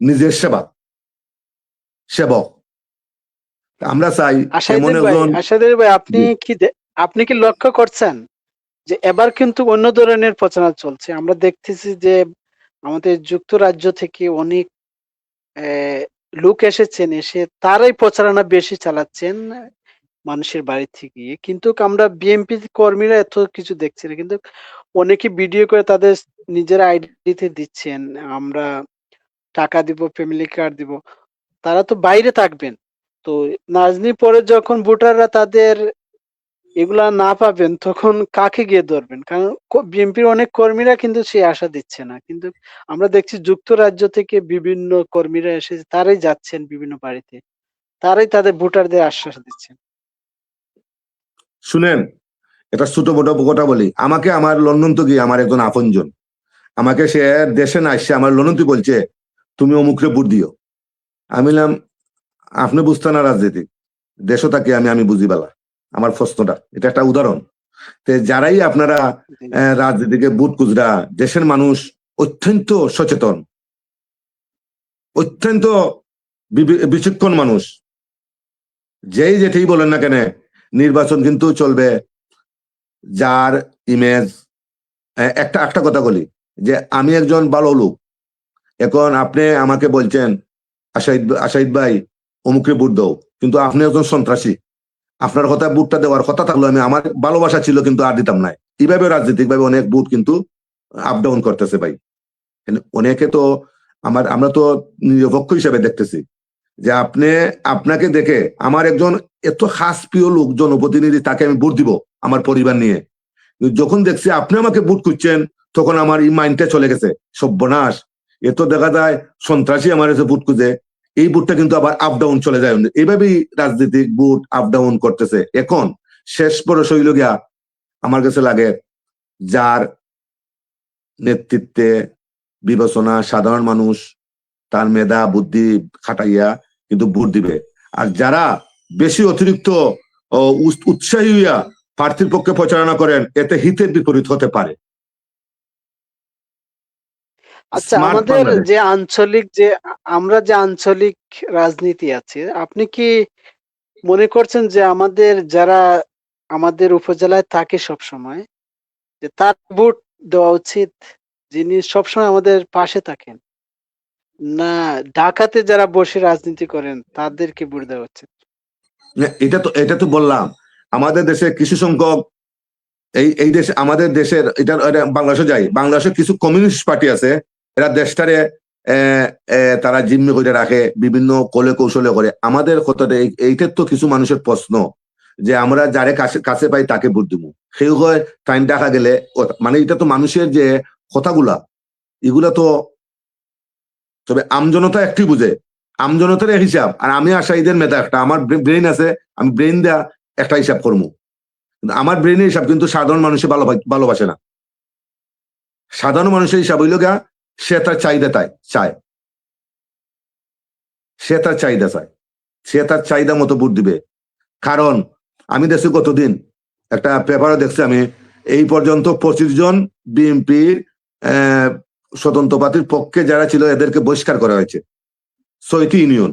নিজের সেবক। আমরা চাই এমন একজন। আশাদের ভাই আপনি কি লক্ষ্য করছেন যে এবার কিন্তু অন্য ধরনের প্রচারণা চলছে? আমরা দেখতেছি যে আমাদের যুক্তরাজ্য থেকে অনেক লোক এসেছেন, এসে তারাই প্রচারণা বেশি চালাচ্ছেন মানুষের বাড়ি থেকে গিয়ে। কিন্তু আমরা বিএনপি কর্মীরা এত কিছু দেখছি না। কিন্তু অনেকে ভিডিও করে তাদের নিজের আইডিতে দিচ্ছেন। আমরা টাকা দিব, ফ্যামিলি কার্ড দিব। তারা তো বাইরে থাকবেন। তো নাজনি পরে যখন ভোটাররা তাদের এগুলা না পাবেন তখন কাকে গিয়ে ধরবেন? কারণ বিএনপির অনেক কর্মীরা কিন্তু সেই আশা দিচ্ছে না। কিন্তু আমরা দেখছি যুক্তরাজ্য থেকে বিভিন্ন কর্মীরা এসে তারাই যাচ্ছেন বিভিন্ন বাড়িতে। তারাই তাদের ভোটারদের আশ্বাস দিচ্ছেন। শুনেন, এটা ছোট মোটো কথা বলি। আমাকে আমার লন্ডন তো গিয়ে আমার একজন আপনজন, আমাকে সে দেশে না আসছে আমার লন্ডন তুই বলছে তুমি অমুকরে ভোট দিও। আমি বললাম আপনি বুঝতে না রাজনীতি, দেশও তাকে আমি বুঝি বেলা। আমার প্রশ্নটা এটা একটা উদাহরণ। যারাই আপনারা জি, রাজনীতিকে বুট কুজরা, দেশের মানুষ অত্যন্ত সচেতন, অত্যন্ত বিচক্ষণ মানুষ। যেই যেটাই বলেন না কেন, নির্বাচন কিন্তু চলবে যার ইমেজ। একটা একটা কথা বলি, যে আমি একজন ভালো লোক। এখন আপনি আমাকে বলছেন আশাহিদ ভাই অমুকরে ভোট দাও, কিন্তু আপনি একজন সন্ত্রাসী। আপনার কথা ভোটটা দেওয়ার কথা থাকলো, আমি আমার ভালোবাসা ছিল কিন্তু আর দিতাম না। এইভাবে রাজনৈতিক ভাবে অনেক ভোট কিন্তু আপ ডাউন করতেছে ভাই। অনেকে তো আমরা তো নিরপেক্ষ হিসেবে দেখতেছি যে আপনাকে দেখে আমার একজন এত খাস প্রিয় লোক জনপ্রতিনিধি, তাকে আমি ভোট দিব আমার পরিবার নিয়ে। যখন দেখছি আপনি আমাকে ভোট করছেন, তখন আমার এই মাইন্ডটা চলে গেছে সর্বনাশ। এত দেখা যায় সন্ত্রাসী আমার এসে ভোট খুঁজে, এই ভোটটা কিন্তু আবার আপ ডাউন চলে যায়। এইভাবেই রাজনীতিক ভোট আপ ডাউন করতেছে। এখন শেষ পরে শৈল গিয়া আমার কাছে লাগে যার নেতৃত্বে বিবেচনা সাধারণ মানুষ তার মেধা বুদ্ধি খাটাইয়া কিন্তু ভোট দিবে। আর যারা বেশি অতিরিক্ত উৎসাহী হইয়া প্রার্থীর পক্ষে প্রচারণা করেন, এতে হিতের বিপরীত হতে পারে। আচ্ছা, স্মার্ট আমাদের বাংলাদেশ। যে আঞ্চলিক যে আমরা যে আঞ্চলিক রাজনীতি আছে, আপনি কি মনে করছেন যে আমাদের যারা আমাদের উপজেলায় থাকে সবসময়, যে তার ভোট দেওয়া উচিত, যিনি সবসময় আমাদের পাশে থাকেন? না ঢাকাতে যারা বসে রাজনীতি করেন তাদেরকে ভোট দেওয়া উচিত? এটা তো বললাম, আমাদের দেশে কিছু সংখ্যক এই দেশে, আমাদের দেশের এটা বাংলাদেশে যাই, বাংলাদেশে কিছু কমিউনিস্ট পার্টি আছে, এরা দেশটারে তারা জিম্মি করে রাখে, বিভিন্ন কলে কৌশলে করে। আমাদের কথাটা এইটার তো কিছু মানুষের প্রশ্ন যে আমরা যারে কাছে কাছে পাই তাকে ভোট দিব। সেই হয় টাইম দেখা গেলে, মানে এটা তো মানুষের যে কথাগুলা, এগুলা তো তবে আমজনতা একটি বুঝে, আমজনতার এক হিসাব, আর আমি আশাইদের মেধা একটা, আমার ব্রেইন আছে, আমি ব্রেইন দেয়া একটা হিসাব করবো, কিন্তু আমার ব্রেইনের হিসাব কিন্তু সাধারণ মানুষে ভালোবাসে না। সাধারণ মানুষের হিসাব হইল গা, সে তার চাহিদা চায়, সে তার চাহিদা চায়, সে তার চাহিদা মতো ভোট দিবে। কারণ আমি দেখছি কতদিন একটা পেপারে দেখছি আমি, এই পর্যন্ত 25 জন বিএনপির স্বতন্ত্র পার্টির পক্ষে যারা ছিল এদেরকে বহিষ্কার করা হয়েছে 6টি ইউনিয়ন,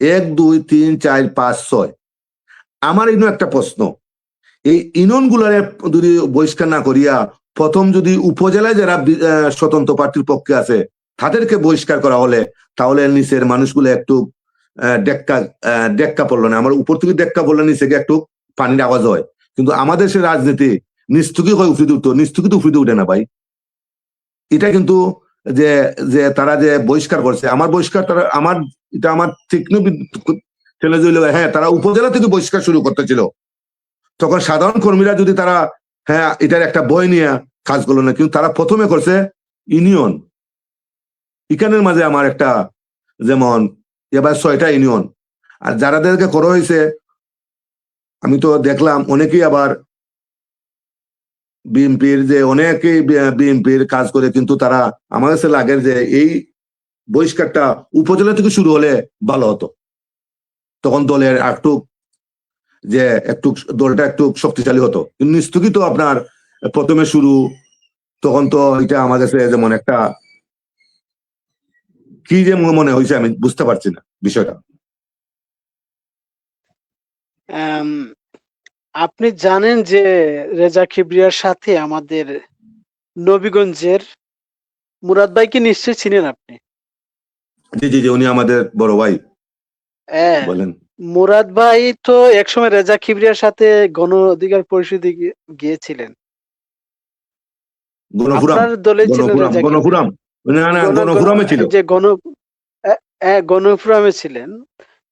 1 2 3 4 5 6। আমার ইনো একটা প্রশ্ন, এই ইউনিয়ন গুলার যদি বহিষ্কার না করিয়া প্রথম যদি উপজেলায় যারা স্বতন্ত্র পার্টির পক্ষে আছে তাদেরকে বহিষ্কার করা হলে, তাহলে নিচের মানুষগুলো একটু ডেক্কা পড়লো না, আমার উপর থেকে ডেক্কা পড়লে নিচে একটু পানির আওয়াজ হয়। কিন্তু আমাদের সে রাজনীতি নিস্তুকি হয় উফরিতে উঠতো, নিস্তুকি তো উফরিতে উঠে না ভাই। এটা কিন্তু যে যে তারা যে বহিষ্কার করছে, আমার বহিষ্কার তারা আমার এটা আমার ঠিক ছেলে জইল, হ্যাঁ তারা উপজেলা থেকে বহিষ্কার শুরু করতেছিল, তখন সাধারণ কর্মীরা যদি তারা হ্যাঁ এটার একটা বই নিয়ে কাজ করলো না, কিন্তু তারা প্রথমে করছে ইউনিয়ন। এখানের মাঝে আমার একটা, যেমন এবার 6টা ইউনিয়ন, আর যারাদেরকে করা হয়েছে আমি তো দেখলাম অনেকেই আবার বিএনপির, যে অনেকেই বিএনপির কাজ করে, কিন্তু তারা আমার কাছে লাগে যে এই বহিষ্কারটা উপজেলা থেকে শুরু হলে ভালো হতো, তখন দলের একটু যে একটু দলটা একটু শক্তিশালী হতো। কিন্তু নিস্তকিত আপনার প্রথমে শুরু, তখন তো এটা আমার কাছে যেমন একটা কি যে মনে হয়েছে আমি বুঝতে পারছি না বিষয়টা। আপনি জানেন যে রেজা কিবরিয়ার সাথে আমাদের নবীগঞ্জের মুরাদ ভাইকে নিশ্চয়ই চিনেন আপনি? জি জি জি, উনি আমাদের বড় ভাই। হ্যাঁ, বলেন। মুরাদ ভাই তো একসময় রেজা কিবরিয়ার সাথে গণ অধিকার পরিষদে গিয়েছিলেন। গণফুরাম, আপনার দলে ছিল গণফুরাম, রেজা কিবরিয়া। গণফুরাম, না না গণ গণ গণফুরামে ছিল। যে গণফোরামে ছিলেন।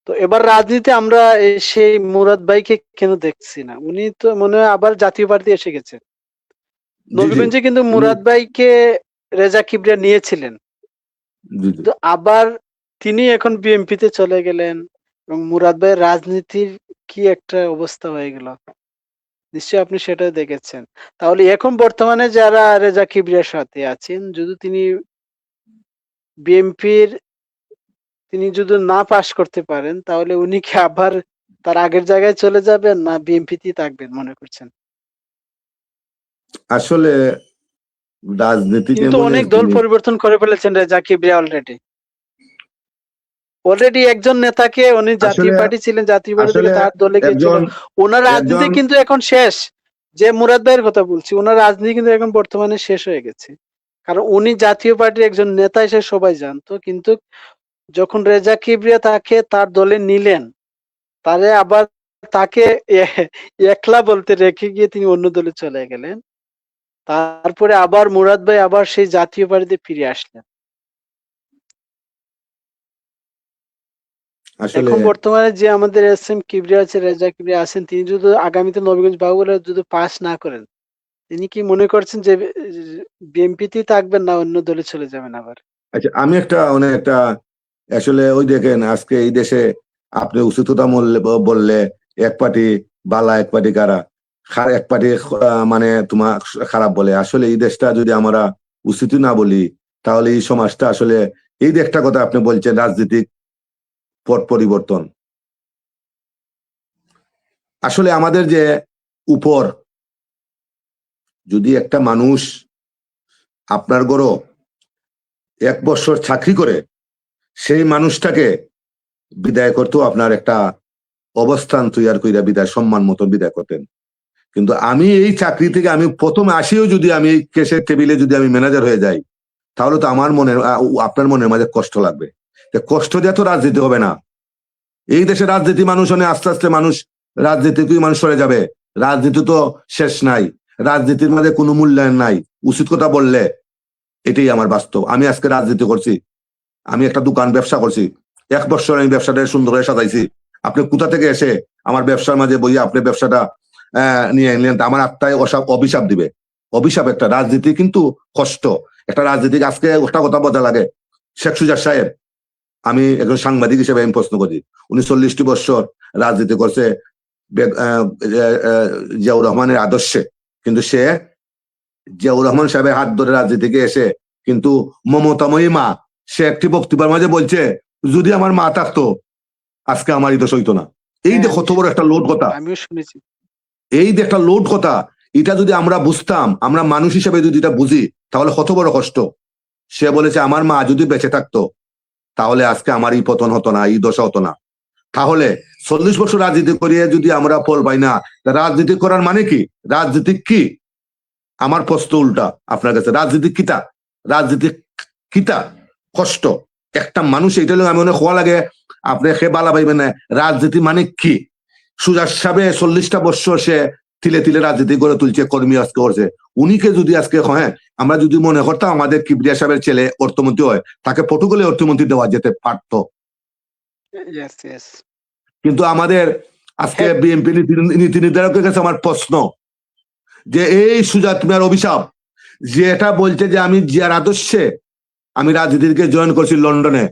তো এবার রাজনীতি আমরা সেই মুরাদ ভাইকে কেন দেখছি না? উনি তো মনে হয় আবার জাতীয় পার্টি এসে গেছেন। জি জি, নবীগঞ্জে কিন্তু উনি মুরাদ ভাইকে রেজা কিবরিয়া নিয়েছিলেন। জি জি। তো আবার তিনি এখন বিএনপিতে চলে গেলেন এবং মুরাদ ভাইয়ের রাজনীতির কি একটা অবস্থা হয়ে গেল। নিশ্চয়ই আপনি সেটাও দেখেছেন। তাহলে এখন বর্তমানে যারা রেজা কিবরিয়ার সাথে আছেন, যদি বিএনপির তিনি যদি না পাস করতে পারেন, তাহলে উনি কি আবার তার আগের জায়গায় চলে যাবেন, না বিএনপিতেই থাকবেন মনে করছেন? আসলে রাজনীতি কিন্তু যেমন অনেক এক দল জিনিস, পরিবর্তন করে ফেলেছেন রেজা কিবরিয়া অলরেডি। অলরেডি একজন নেতাকে, উনি জাতীয় আসলে পার্টি ছিলেন, জাতীয় পার্টি থেকে আসলে তার দলে গিয়েছিল। একজন ওনার রাজনীতি একজন কিন্তু এখন শেষ। যে মুরাদ ভাইয়ের কথা বলছি, ওনার রাজনীতি কিন্তু এখন বর্তমানে শেষ হয়ে গেছে। কারণ উনি জাতীয় পার্টির একজন নেতা হিসেবে সবাই জানতো। কিন্তু যখন রেজা কিবরিয়া তাকে তার দলে নিলেন, তাহলে আবার তাকে একলা বলতে রেখে গিয়ে তিনি অন্য দলে চলে গেলেন। তারপরে আবার মুরাদ ভাই আবার সেই জাতীয় পার্টিতে ফিরে আসলেন। আসলে এখন বর্তমানে যে আমাদের এস এম কিবরিয়া আছে, রেজা কিবরিয়া আছেন, তিনি যদি আগামীতে নবীগঞ্জ বাহুবলে যদি পাস না করেন, তিনি কি মনে করছেন যে বিএনপিতেই থাকবেন, না অন্য দলে চলে যাবেন আবার? আচ্ছা, আমি একটা একটা আসলে ওই দেখেন আজকে এই দেশে আপনি উচিততা বললে এক পার্টি বালা, এক পার্টি কারা, এক পার্টি মানে তোমার খারাপ বলে। আসলে এই দেশটা যদি আমরা উচিত না বলি, তাহলে এই সমাজটা আসলে, এই যে একটা কথা আপনি বলছেন রাজনৈতিক পট পরিবর্তন, আসলে আমাদের যে উপর যদি একটা মানুষ আপনার গড় 1 বছর চাকরি করে, সেই মানুষটাকে বিদায় করতেও আপনার একটা অবস্থান তৈরি করে বিদায় সম্মান মতন বিদায় করতেন। কিন্তু আমি এই চাকরি থেকে আমি প্রথমে আসিও যদি আমি এই কেসের টেবিলে যদি আমি ম্যানেজার হয়ে যাই, তাহলে তো আমার মনের আপনার মনের মাঝে কষ্ট লাগবে। কষ্ট দিয়ে তো রাজনীতি হবে না। এই দেশে রাজনীতি মানুষ অনেক আস্তে আস্তে মানুষ রাজনীতি মানুষ সরে যাবে। রাজনীতি তো শেষ নাই, রাজনীতির মাঝে কোনো মূল্যায়ন নাই। উচিত কথা বললে এটাই আমার বাস্তব। আমি আজকে রাজনীতি করছি, আমি একটা দোকান ব্যবসা করছি, 1 বছর আমি ব্যবসাটা সুন্দর হয়ে সাজাইছি। আপনি কোথা থেকে এসে আমার ব্যবসার মাঝে বইয়া আপনি ব্যবসাটা নিয়ে নিলেন, আমার আত্মায় অভিশাপ দিবে। অভিশাপ একটা রাজনীতি কিন্তু কষ্ট। একটা রাজনীতি আজকে একটা কথা বোঝা লাগে, শেখ সুজা সাহেব, আমি একজন সাংবাদিক হিসেবে আমি প্রশ্ন করি, উনি 40টি বছর রাজনীতি করছে জিয়াউর রহমানের আদর্শে, কিন্তু সে জিয়াউর রহমান সাহেবের হাত ধরে রাজনীতিকে এসে কিন্তু মমতাময়ী মা, সে একটি বক্তব্যের মাঝে বলছে যদি আমার মা থাকতো আজকে আমারই তো সইতো না। এই যে কত বড় একটা লোড কথা, আমিও শুনেছি। এই যে একটা লোড কথা, এটা যদি আমরা বুঝতাম, আমরা মানুষ হিসেবে যদি এটা বুঝি, তাহলে কত বড় কষ্ট। সে বলেছে আমার মা যদি বেঁচে থাকতো তাহলে আজকে আমার এই পতন হতো না, এই দশা হতো না। তাহলে 40 বছর রাজনীতি করিয়ে যদি আমরা ফল পাই না, রাজনীতি করার মানে কি? রাজনীতি কি? আমার প্রশ্ন উল্টা আপনার কাছে, রাজনীতি কিতা? রাজনীতি কিতা? কষ্ট একটা মানুষ, এটা আমি মনে হওয়া লাগে আপনি সে বালা পাইবেন না। রাজনীতি মানে কি? সুজা সাহেব 40টা বছর সে তিলে তিলে রাজনীতি করে তুলছে, কর্মী আজকে করছে। উনিকে যদি আজকে হ্যাঁ আমরা যদি মনে করতাম আমাদের কিবরিয়া সাহেবের ছেলে অর্থমন্ত্রী হয়, তাকে পর্তুগালে অর্থমন্ত্রী দেওয়া যেতে পারতো। Yes, yes. কিন্তু আমাদের আজকে হ্যাঁ, বিএনপি নীতি নির্ধারকের কাছে আমার প্রশ্ন যে এই সুজাত মিয়ার অভিশাপ, যে এটা বলছে যে আমি জিয়ার আদর্শে আমি রাজনীতিকে জয়েন করছি লন্ডনে,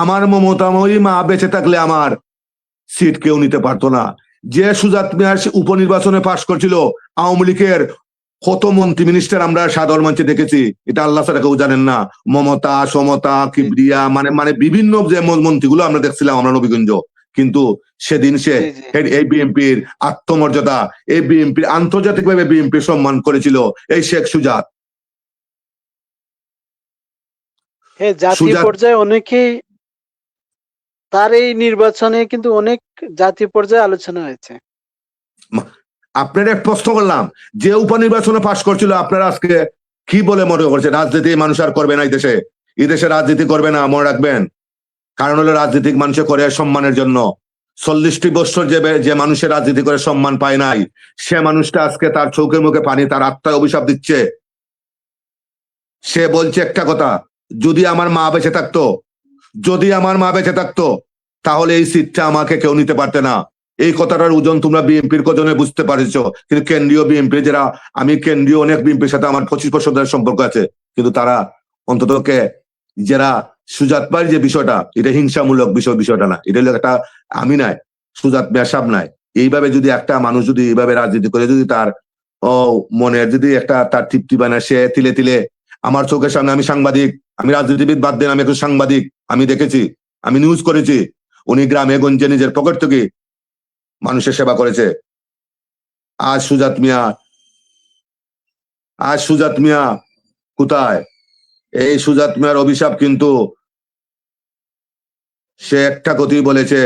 আমার মমতাময়ী মা বেঁচে থাকলে আমার সিট কেউ নিতে পারতো না। যে সুজাত মিয়ার উপনির্বাচনে পাশ করছিল, আওয়ামী লীগের কত মন্ত্রী মিনিস্টার আমরা সাধারণ মঞ্চে দেখেছি, এটা আল্লাহ ছাড়া কেউ জানেন না। মমতা, সমতা, কিবরিয়া, মানে মানে বিভিন্ন যে মন্ত্রীগুলো আমরা দেখছিলাম আমরা নবীগঞ্জ, কিন্তু সেদিন সে জি, জি। এই বিএনপির আত্মমর্যাদা, এই বিএনপির আন্তর্জাতিকভাবে বিএনপি সম্মান করেছিল এই শেখ সুজাত। হ্যাঁ, জাতীয় সুজাত পর্যায়ে অনেকেই তার এই নির্বাচনে কিন্তু অনেক জাতীয় পর্যায়ে আলোচনা হয়েছে। আপনার এক প্রশ্ন করলাম, যে উপনির্বাচনে পাশ করছিল আপনারা আজকে কি বলে মনে করছে? রাজনীতি মানুষ আর করবে না, এই দেশে রাজনীতি করবে না, মনে রাখবেন। কারণ হলো রাজনীতিক মানুষে করে সম্মানের জন্য। 40টি বছর যে মানুষের রাজনীতি করে সম্মান পায় নাই, সে মানুষটা আজকে তার চোখে মুখে পানি, তার আত্মায় অভিশাপ দিচ্ছে। সে বলছে একটা কথা, যদি আমার মা বেঁচে থাকতো, যদি আমার মা বেঁচে থাকতো তাহলে এই সিটটা আমাকে কেউ নিতে পারতে না। এই কথাটার ওজন তোমরা বিএনপির কজনে বুঝতে পারছো, কিন্তু কেন্দ্রীয় বিএনপি যারা, আমি কেন্দ্রীয় অনেক বিএনপির সাথে আমার 25 বছর ধরে সম্পর্ক আছে, কিন্তু তারা অন্ততকে যারা সুজাত ভাইয়ের যে বিষয়টা, এটা হিংসামূলক বিষয়টা না, এটা হলো একটা আমি নাই, সুজাত মিয়া সাহেব নাই। এইভাবে যদি একটা মানুষ যদি এইভাবে রাজনীতি করে যদি তার মনের যদি একটা তার তৃপ্তি বানায়, সে তিলে তিলে আমার চোখের সামনে, আমি সাংবাদিক, আমি রাজনীতিবিদ বাদ দেন, আমি একটু সাংবাদিক, আমি দেখেছি, আমি নিউজ করেছি, উনি গ্রামে গঞ্জে নিজের পকেট থেকে মানুষের সেবা করেছে। আজ সুজাত মিয়া কোথায়? এই সুজাত মিয়ার অভিশাপ কিন্তু সে একটা কথাই বলেছে,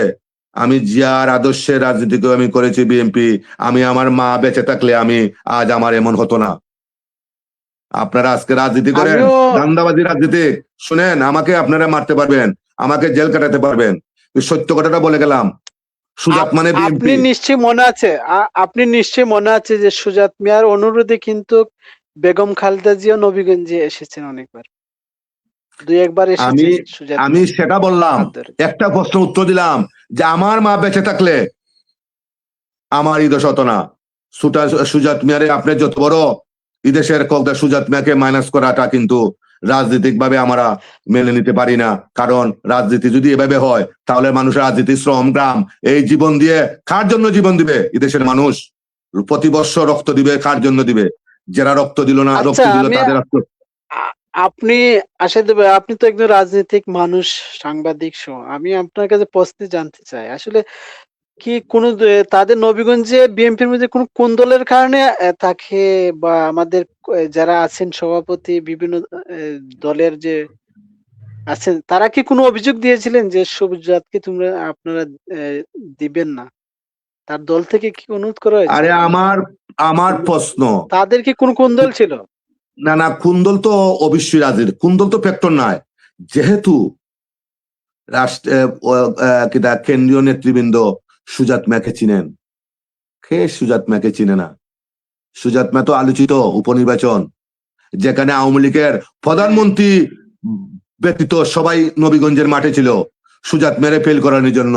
আমি জিয়ার আদর্শের রাজনীতি আমি করেছি বিএনপি, আমি আমার মা বেঁচে থাকলে আমি আজ আমার এমন হতো না। আপনারা আজকে রাজনীতি করেন, আমিও ধান্দাবাজি রাজনীতি, শুনেন আমাকে আপনারা মারতে পারবেন, আমাকে জেল কাটাতে পারবেন, সত্য কথাটা বলে গেলাম, সুজাত মানে আপনি বিএনপি। নিশ্চয়ই মনে আছে, আপনি নিশ্চয়ই মনে আছে যে সুজাত মিয়ার অনুরোধে কিন্তু বেগম খালেদা জিয়া নবীগঞ্জে এসেছেন অনেকবার, দুই একবার আমি এসেছেন সুজাত আমি মিয়ার সেটা বললাম, হাত ধরে। একটা প্রশ্ন উত্তর দিলাম যে আমার মা বেঁচে থাকলে আমার ঈদ হতো না। সুজাত মিয়ারে আপনি যত বড় বিদেশের কলতা, সুজাত মিয়াকে মাইনাস করাটা কিন্তু রাজনৈতিক ভাবে আমরা মেনে নিতে পারি না। কারণ রাজনীতি যদি এভাবে হয় তাহলে মানুষের রাজনীতি, শ্রম, গ্রাম, এই জীবন দিয়ে কার জন্য জীবন দিবে? এদেশের মানুষ প্রতি বছর রক্ত দিবে, কার জন্য দিবে? যারা রক্ত দিল না, রক্ত আচ্ছা, দিল তাদের আপনি আসাদ ভাই, আপনি তো একজন রাজনৈতিক মানুষ, সাংবাদিক সহ। আমি আপনার কাছে প্রশ্ন জানতে চাই, আসলে কি তাদের নবীগঞ্জে বিএনপির মধ্যে কোন দলের কারণে তাকে, বা আমাদের যারা আছেন সভাপতি, বিভিন্ন দলের যে আছেন, তারা কি কোনো অভিযোগ দিয়েছিলেন যে সুজাতকে আপনারা দিবেন না? তার দল থেকে কি অনুরোধ করা হয়েছিল? আরে আমার আমার প্রশ্ন, তাদের কি কোন দল ছিল? না না কুন্দল তো অবশ্যই রাজনীতি, কুন্দল তো ফ্যাক্টর নয়। যেহেতু রাষ্ট্র কেন্দ্রীয় নেতৃবৃন্দ সুজাত মিয়াকে চিনেন, কে সুজাত মিয়াকে চিনে না? সুজাত মিয়া তো আলোচিত উপনির্বাচন, যেখানে আওয়ামী লীগের প্রধানমন্ত্রী ব্যতীত সবাই নবীগঞ্জের মাঠে ছিল সুজাত মিয়ারে ফেল করানোর জন্য।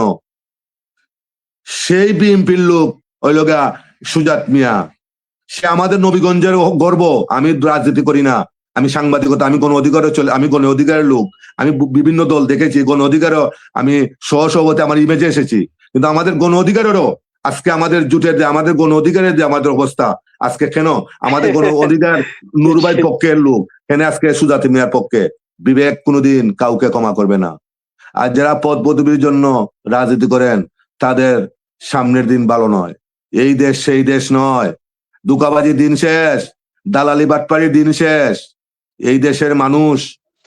সেই বিএনপির লোক ওই লোকা সুজাত মিয়া, সে আমাদের নবীগঞ্জের গর্ব। আমি রাজনীতি করি না, আমি সাংবাদিকতা, আমি গণ অধিকারও চলে, আমি গণ অধিকারের লোক, আমি বিভিন্ন দল দেখেছি, গণ অধিকারও আমি সহসভাপতি, আমার ইমেজে এসেছি, কিন্তু আমাদের গণ অধিকারেরও আজকে আমাদের জুটের যে আমাদের গণ অধিকারের যে আমাদের অবস্থা আজকে কেন আমাদের গণ অধিকার নুরুবাইর পক্ষের লোক কেন আজকে সুজাত মিয়ার পক্ষে? বিবেক কোনোদিন কাউকে ক্ষমা করবে না। আর যারা পদ পদবীর জন্য রাজনীতি করেন তাদের সামনের দিন ভালো নয়। এই দেশ সেই দেশ নয়। দুকাবাজি দিন শেষ, দালালি বাটপাড়ির দিন শেষ। এই দেশের মানুষ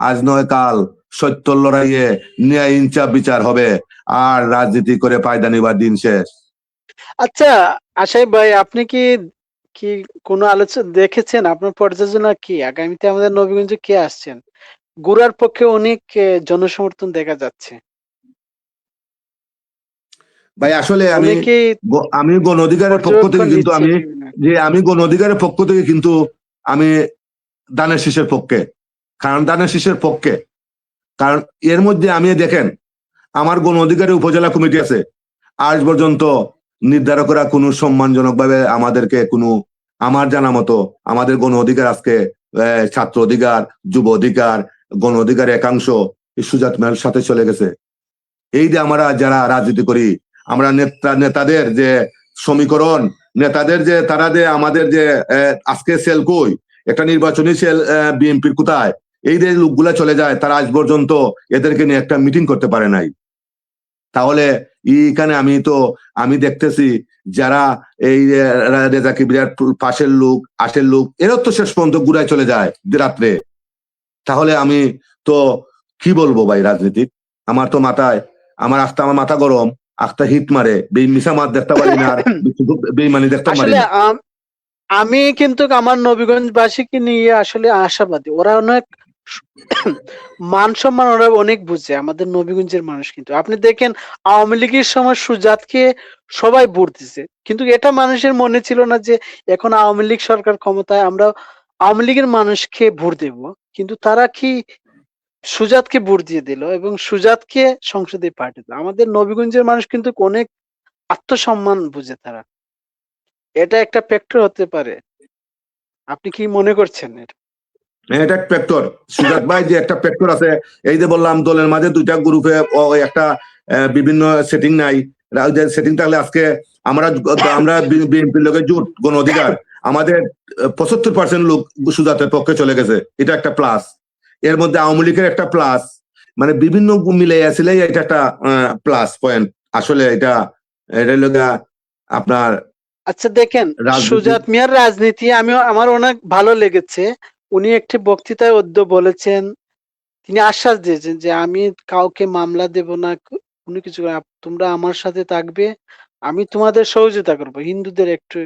আজ নয় কাল সত্যর লড়াইয়ে ন্যায় ইনসাফ বিচার হবে, আর রাজনীতি করে ফায়দা নিবার দিন শেষ। আচ্ছা, আশাই ভাই, আপনি কি কি কোনো আলোচনা দেখেছেন? আপনার পর্যালোচনা কি? আগামীতে আমাদের নবীগঞ্জে কে আসছেন? গোড়ার পক্ষে অনেক জনসমর্থন দেখা যাচ্ছে। ভাই আসলে অনেকেই আমি গণ অধিকারের পক্ষ থেকে পর্যবেক্ষণ কিন্তু নিচ্ছে বিভিন্ন। আমি গণ অধিকারের পক্ষ থেকে কিন্তু আমি দানের শীষের পক্ষে। কারণ দানের শীষের পক্ষে, কারণ এর মধ্যে আমি দেখেন আমার গণ অধিকারের উপজেলা কমিটি আছে, আজ পর্যন্ত নির্ধারকরা কোনো সম্মানজনক ভাবে আমাদেরকে কোনো, আমার জানা মতো আমাদের গণ অধিকার আজকে ছাত্র অধিকার, যুব অধিকার, গণ অধিকার একাংশ সুজাত মেহর সাথে চলে গেছে। এই যে আমরা যারা রাজনীতি করি, আমরা নেতাদের যে সমীকরণ, নেতাদের যে তারা যে আমাদের যে আজকে সেল কই, একটা নির্বাচনী সেল বিএনপির কোথায়, এই যে লোকগুলা চলে যায়, তারা আজ পর্যন্ত এদেরকে নিয়ে একটা মিটিং করতে পারে নাই। তাহলে এইখানে আমি দেখতেছি যারা এই রেজা কিবরিয়ার পাশের লোক আশের লোক এরা তো শেষ পর্যন্ত গুড়ায় চলে যায় রাত্রে। তাহলে আমি তো কি বলবো ভাই, রাজনীতি আমার তো মাথায়, আমার মাথা গরম, আখটা হিট মারে, মিশা মাত দেখতে পারি না, আর বেইমানি দেখতে পারি আসলে না। আমি কিন্তু আমার নবীগঞ্জবাসীকে নিয়ে আসলে আশাবাদী। ওরা অনেক মান সম্মান ওরা অনেক বুঝে, আমাদের নবীগঞ্জের মানুষ। কিন্তু আপনি দেখেন আওয়ামী লীগের সময় সুজাতকে সবাই ভোট দিছে, কিন্তু এটা মানুষের মনে ছিল না যে এখন আওয়ামী লীগ সরকার ক্ষমতায়, আমরা আওয়ামী লীগের মানুষকে ভোট দেব। কিন্তু তারা কি সুজাতকে ভোট দিয়ে দিল এবং সুজাতকে সংসদে পাঠিয়ে দিল। আমাদের নবীগঞ্জের মানুষ কিন্তু অনেক আত্মসম্মান বুঝে তারা। এটা একটা ফ্যাক্টর হতে পারে। আপনি কি মনে করছেন এটা? এটা এক ফ্যাক্টর, সুজাত ভাই যে একটা ফ্যাক্টর আছে। এই যে বললাম দলের মাঝে দুইটা গ্রুপে একটা বিভিন্ন সেটিং নাই, সেটিং থাকলে আজকে আমরা আমরা বিএনপির লোকের জোট গণ অধিকার আমাদের 75% লোক সুজাতের পক্ষে চলে গেছে, এটা একটা প্লাস। এর মধ্যে আওয়ামী লীগের একটা প্লাস, মানে বিভিন্ন মিলে আসলে এটা একটা প্লাস পয়েন্ট। আসলে এটা এটা লগা আপনার আচ্ছা দেখেন, রাজনীতি। সুজাত মিয়ার রাজনীতি আমার অনেক ভালো লেগেছে। উনি একটি বক্তৃতায় বলেছেন, তিনি আশ্বাস দিয়েছেন যে আমি কাউকে মামলা দেব না, কোনো কিছু তোমরা আমার সাথে থাকবে, আমি তোমাদের সহযোগিতা করবো, হিন্দুদের একটু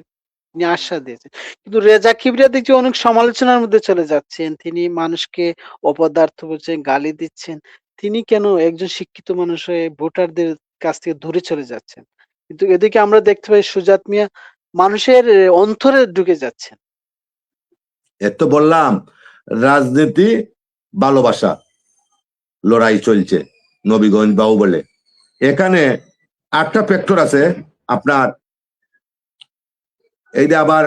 তিনি আশ্বাস দিয়েছেন। কিন্তু রেজা কিবরিয়া দেখছি অনেক সমালোচনার মধ্যে চলে যাচ্ছেন, তিনি মানুষকে অপদার্থ বলছেন, গালি দিচ্ছেন। তিনি কেন একজন শিক্ষিত মানুষ হয়ে ভোটারদের কাছ থেকে দূরে চলে যাচ্ছেন? কিন্তু এদিকে আমরা দেখতে পাই সুজাত মিয়া মানুষের অন্তরে ঢুকে যাচ্ছেন। এত বললাম, রাজনীতি ভালোবাসা লড়াই চলছে নবীগঞ্জ বাহুবলে। এখানে আটটা ফ্যাক্টর আছে আপনার। এই যে আবার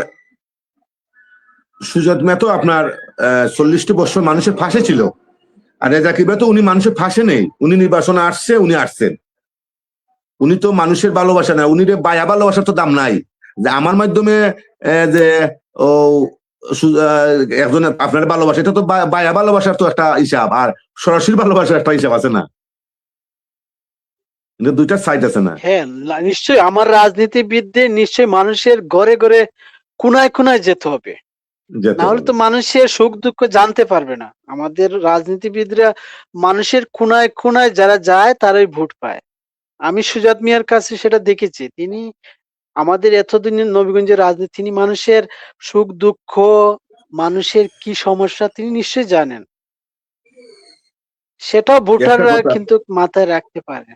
সুজাত মেয়া তো আপনার 40টি বছর মানুষের ফাঁসে ছিল, আর রেজা কিবরিয়া তো উনি মানুষের ফাঁসে নেই, উনি নির্বাচনে আসছে, উনি আসছেন, উনি তো মানুষের ভালোবাসা না, উনি বায়া ভালোবাসার তো দাম নাই। যে আমার মাধ্যমে যে ও একজন আপনার ভালোবাসা, এটা তো বায়া ভালোবাসার তো একটা হিসাব, আর সরাসরি ভালোবাসার একটা হিসাব আছে না, এটা দুইটা সাইড আছে না। হ্যাঁ, নিশ্চয়ই আমার রাজনীতিবিদদের নিশ্চয়ই মানুষের ঘরে ঘরে কোনায় কোনায় যেতে হবে। যেতে না হলে হবে। তো মানুষের সুখ দুঃখ জানতে পারবে না। আমাদের রাজনীতিবিদরা মানুষের কোনায় কোনায় যারা যায় তারাই ভোট পায়। আমি সুজাত মিয়ার কাছে সেটা দেখেছি। তিনি আমাদের এতদিনের নবীগঞ্জের রাজনীতি, তিনি মানুষের সুখ দুঃখ, মানুষের কি সমস্যা তিনি নিশ্চয়ই জানেন। সেটাও একটা ভোটাররা কথা, কিন্তু মাথায় রাখতে পারে।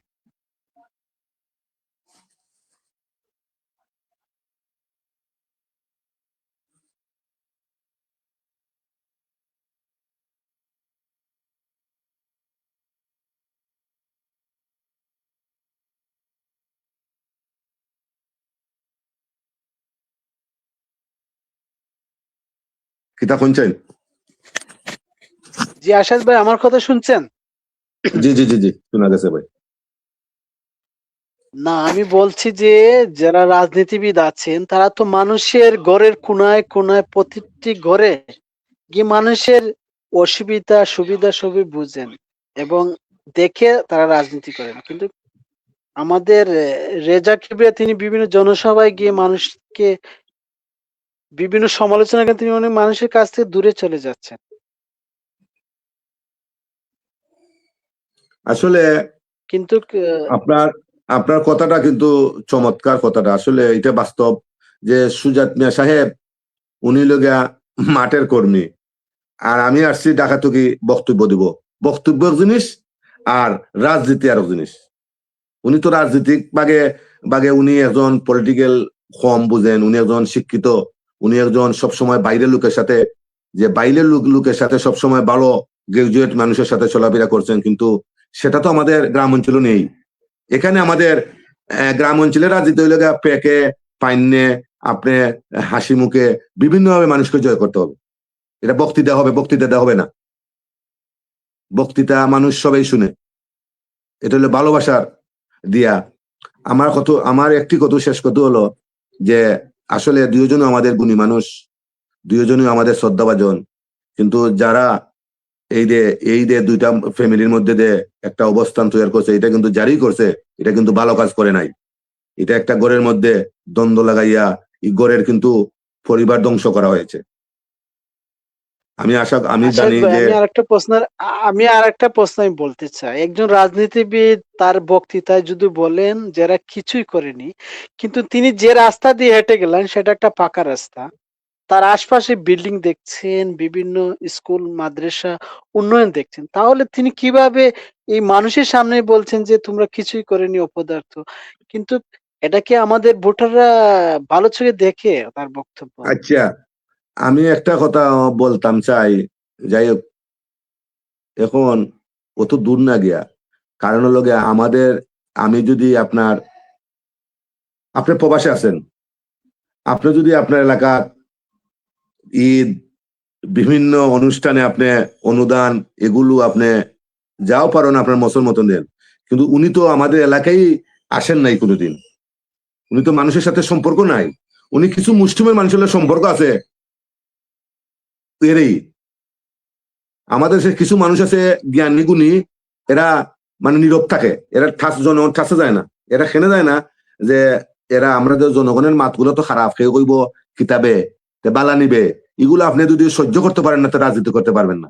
কিতা শুনছেন? জি আশাদ ভাই, আমার কথা শুনছেন? জি জি জি জি, শোনা গেছে ভাই। না, আমি বলছি যে যারা রাজনীতিবিদ আছেন তারা তো মানুষের ঘরের কোনায় কোনায় প্রতিটি ঘরে গিয়ে মানুষের অসুবিধা সুবিধা সবই বুঝেন এবং দেখে তারা রাজনীতি করেন। কিন্তু আমাদের রেজা কিবরিয়া তিনি বিভিন্ন জনসভায় গিয়ে মানুষকে বিভিন্ন সমালোচনা করে তিনি অনেক মানুষের কাছ থেকে দূরে চলে যাচ্ছেন। আসলে কিন্তু আপনার আপনার কথাটা কিন্তু চমৎকার কথাটা, আসলে এটা বাস্তব যে সুজাত মিয়া সাহেব উনি লগিয়া মাঠের কর্মী, আর আমি আসছি ঢাকা থেকে বক্তব্য দিব। বক্তব্য এক জিনিস আর রাজনীতি আর এক জিনিস। উনি তো রাজনীতিক বাগে বাগে উনি একজন পলিটিক্যাল কম বুঝেন, উনি একজন শিক্ষিত, উনি একজন সবসময় বাইরের লোকের সাথে, যে বাইরের লোকের সাথে সবসময় ভালো গ্রাজুয়েট মানুষের সাথে চলাফেরা করছেন, কিন্তু সেটা তো আমাদের গ্রাম অঞ্চলে নেই। এখানে আমাদের গ্রাম অঞ্চলের রাজনীতি হইলে পেকে পাইনে আপনি হাসি মুখে বিভিন্নভাবে মানুষকে জয় করতে হবে। এটা বক্তৃতা হবে, বক্তৃতা দেওয়া হবে না, বক্তৃতা মানুষ সবাই শুনে। এটা হলো ভালোবাসার দিয়া। আমার একটি কথা, শেষ কথা হলো যে আসলে দুইজনও আমাদের গুণী মানুষ, দুইজনই আমাদের শ্রদ্ধাভাজন, কিন্তু যারা এই যে দুইটা ফ্যামিলির মধ্যে যে একটা অবস্থান তৈরি করছে, এটা কিন্তু জারি করছে, এটা কিন্তু ভালো কাজ করে নাই। এটা একটা ঘরের মধ্যে দ্বন্দ্ব লাগাইয়া এই ঘরের কিন্তু পরিবার ধ্বংস করা হয়েছে। আমি আশাদ জানি ভাই, যে আমি আরেকটা প্রশ্ন আমি বলতে চাই। একজন রাজনীতিবিদ তার বক্তৃতায় যদি বলেন যারা কিছুই করেনি, কিন্তু তিনি যে রাস্তা দিয়ে হেঁটে গেলেন সেটা একটা পাকা রাস্তা। তার আশপাশে বিল্ডিং দেখছেন, বিভিন্ন স্কুল মাদ্রাসা উন্নয়ন দেখছেন। তাহলে তিনি কিভাবে এই মানুষের সামনে বলছেন যে তোমরা কিছুই করেনি, অপদার্থ? কিন্তু এটা কি আমাদের ভোটাররা ভালো চোখে দেখে তার বক্তব্য? আচ্ছা, আমি একটা কথা বলতাম চাই। যাই হোক, এখন অত দূর না গিয়া, কারণ হলো গিয়া আমাদের, আমি যদি আপনি প্রবাসে আছেন, আপনি যদি আপনার এলাকার ঈদ বিভিন্ন অনুষ্ঠানে আপনি অনুদান এগুলো আপনি যাও পারেন আপনার মসল মতন দেন, কিন্তু উনি তো আমাদের এলাকায় আসেন নাই কোনোদিন। উনি তো মানুষের সাথে সম্পর্ক নাই। উনি কিছু মুসলিমের মানুষের সম্পর্ক আছে এরই। আমাদের সে কিছু মানুষ আছে জ্ঞানী গুণী, এরা মানে নীরব থাকে, এরা জনগণ ঠাসে যায় না, এরা খেনে যায় না যে এরা আমাদের জনগণের মাতগুলো তো খারাপ, কেউ কইব কিতাবে বালা নিবে, এগুলো আপনি যদি সহ্য করতে পারেন না তো রাজনীতি করতে পারবেন না।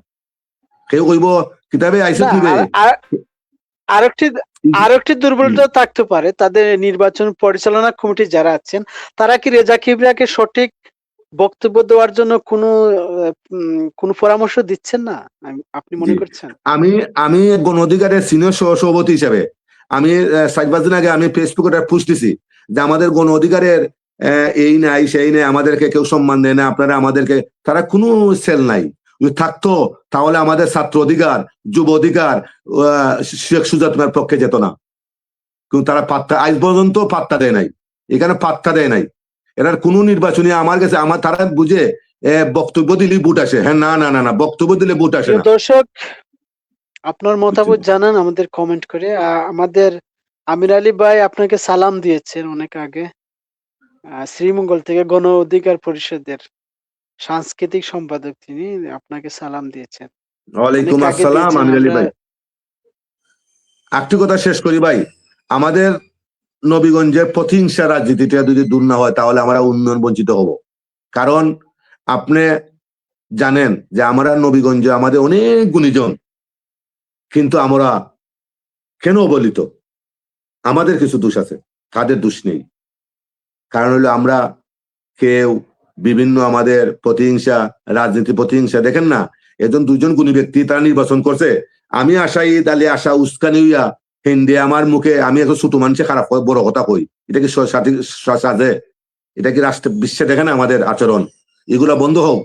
কেউ কইব কিতাবে আইসত না, নিবে। আরেকটি আরেকটি দুর্বলতা থাকতে পারে, তাদের নির্বাচন পরিচালনা কমিটি যারা আছেন তারা কি রেজা কিবরিয়াকে সঠিক বক্তব্য দেওয়ার জন্য কোনো পরামর্শ দিচ্ছেন না? আপনি জি, মনে করছেন? আমি আমি গণ অধিকারের সিনিয়র সভাপতি হিসাবে আমি 7 দিন আগে আমি ফেসবুকে একটা পোস্ট দিছি যে আমাদের গণ অধিকারের এই নাই সেই নাই, আমাদেরকে কেউ সম্মান দেয় না, আপনারা আমাদেরকে, তারা কোনো সেল নাই। যদি থাকতো তাহলে আমাদের ছাত্র অধিকার, যুব অধিকার শেখ সুজাতের পক্ষে যেত না। কিন্তু তারা পাত্তা আজ পর্যন্ত পাত্তা দেয় নাই, এখানে পাত্তা দেয় নাই। এটার কোনো নির্বাচনী আমার কাছে তারা বুঝে বক্তব্য দিলেই ভোট আসে। হ্যাঁ, না না না না, বক্তব্য দিলে ভোট আসে প্রিয় না। দর্শক, আপনার মতামত জানান আমাদের কমেন্ট করে। আমাদের আমির আলী ভাই আপনাকে সালাম দিয়েছেন অনেক আগে, শ্রীমঙ্গল থেকে গণ অধিকার পরিষদের সাংস্কৃতিক সম্পাদক তিনি, আপনাকে সালাম দিয়েছেন অনেক ওয়ালাইকুম আগে আসসালাম দিয়েছেন। আমির আলী আমরা ভাই। একটি কথা শেষ করি ভাই, আমাদের নবীগঞ্জের প্রতিহিংসা রাজনীতিটা যদি দূর না হয় তাহলে আমরা উন্নয়ন বঞ্চিত হব। কারণ আপনি জানেন যে আমরা নবীগঞ্জে আমাদের অনেক গুণীজন, কিন্তু আমরা কেন অবহেলিত? আমাদের কিছু দোষ আছে, তাদের দোষ নেই। কারণ হলো আমরা কেউ বিভিন্ন আমাদের প্রতিহিংসা, রাজনীতি প্রতিহিংসা দেখেন না। এজন দুজন গুণী ব্যক্তি তারা নির্বাচন করছে, আমি আশা উস্কানি হইয়া হিন্দি আমার মুখে আমি এখন ছোট মানুষে খারাপ বড় কথা কই, এটা কি সাজে? এটা কি রাষ্ট্র বিশ্বে দেখে না আমাদের আচরণ? এগুলা বন্ধ হোক।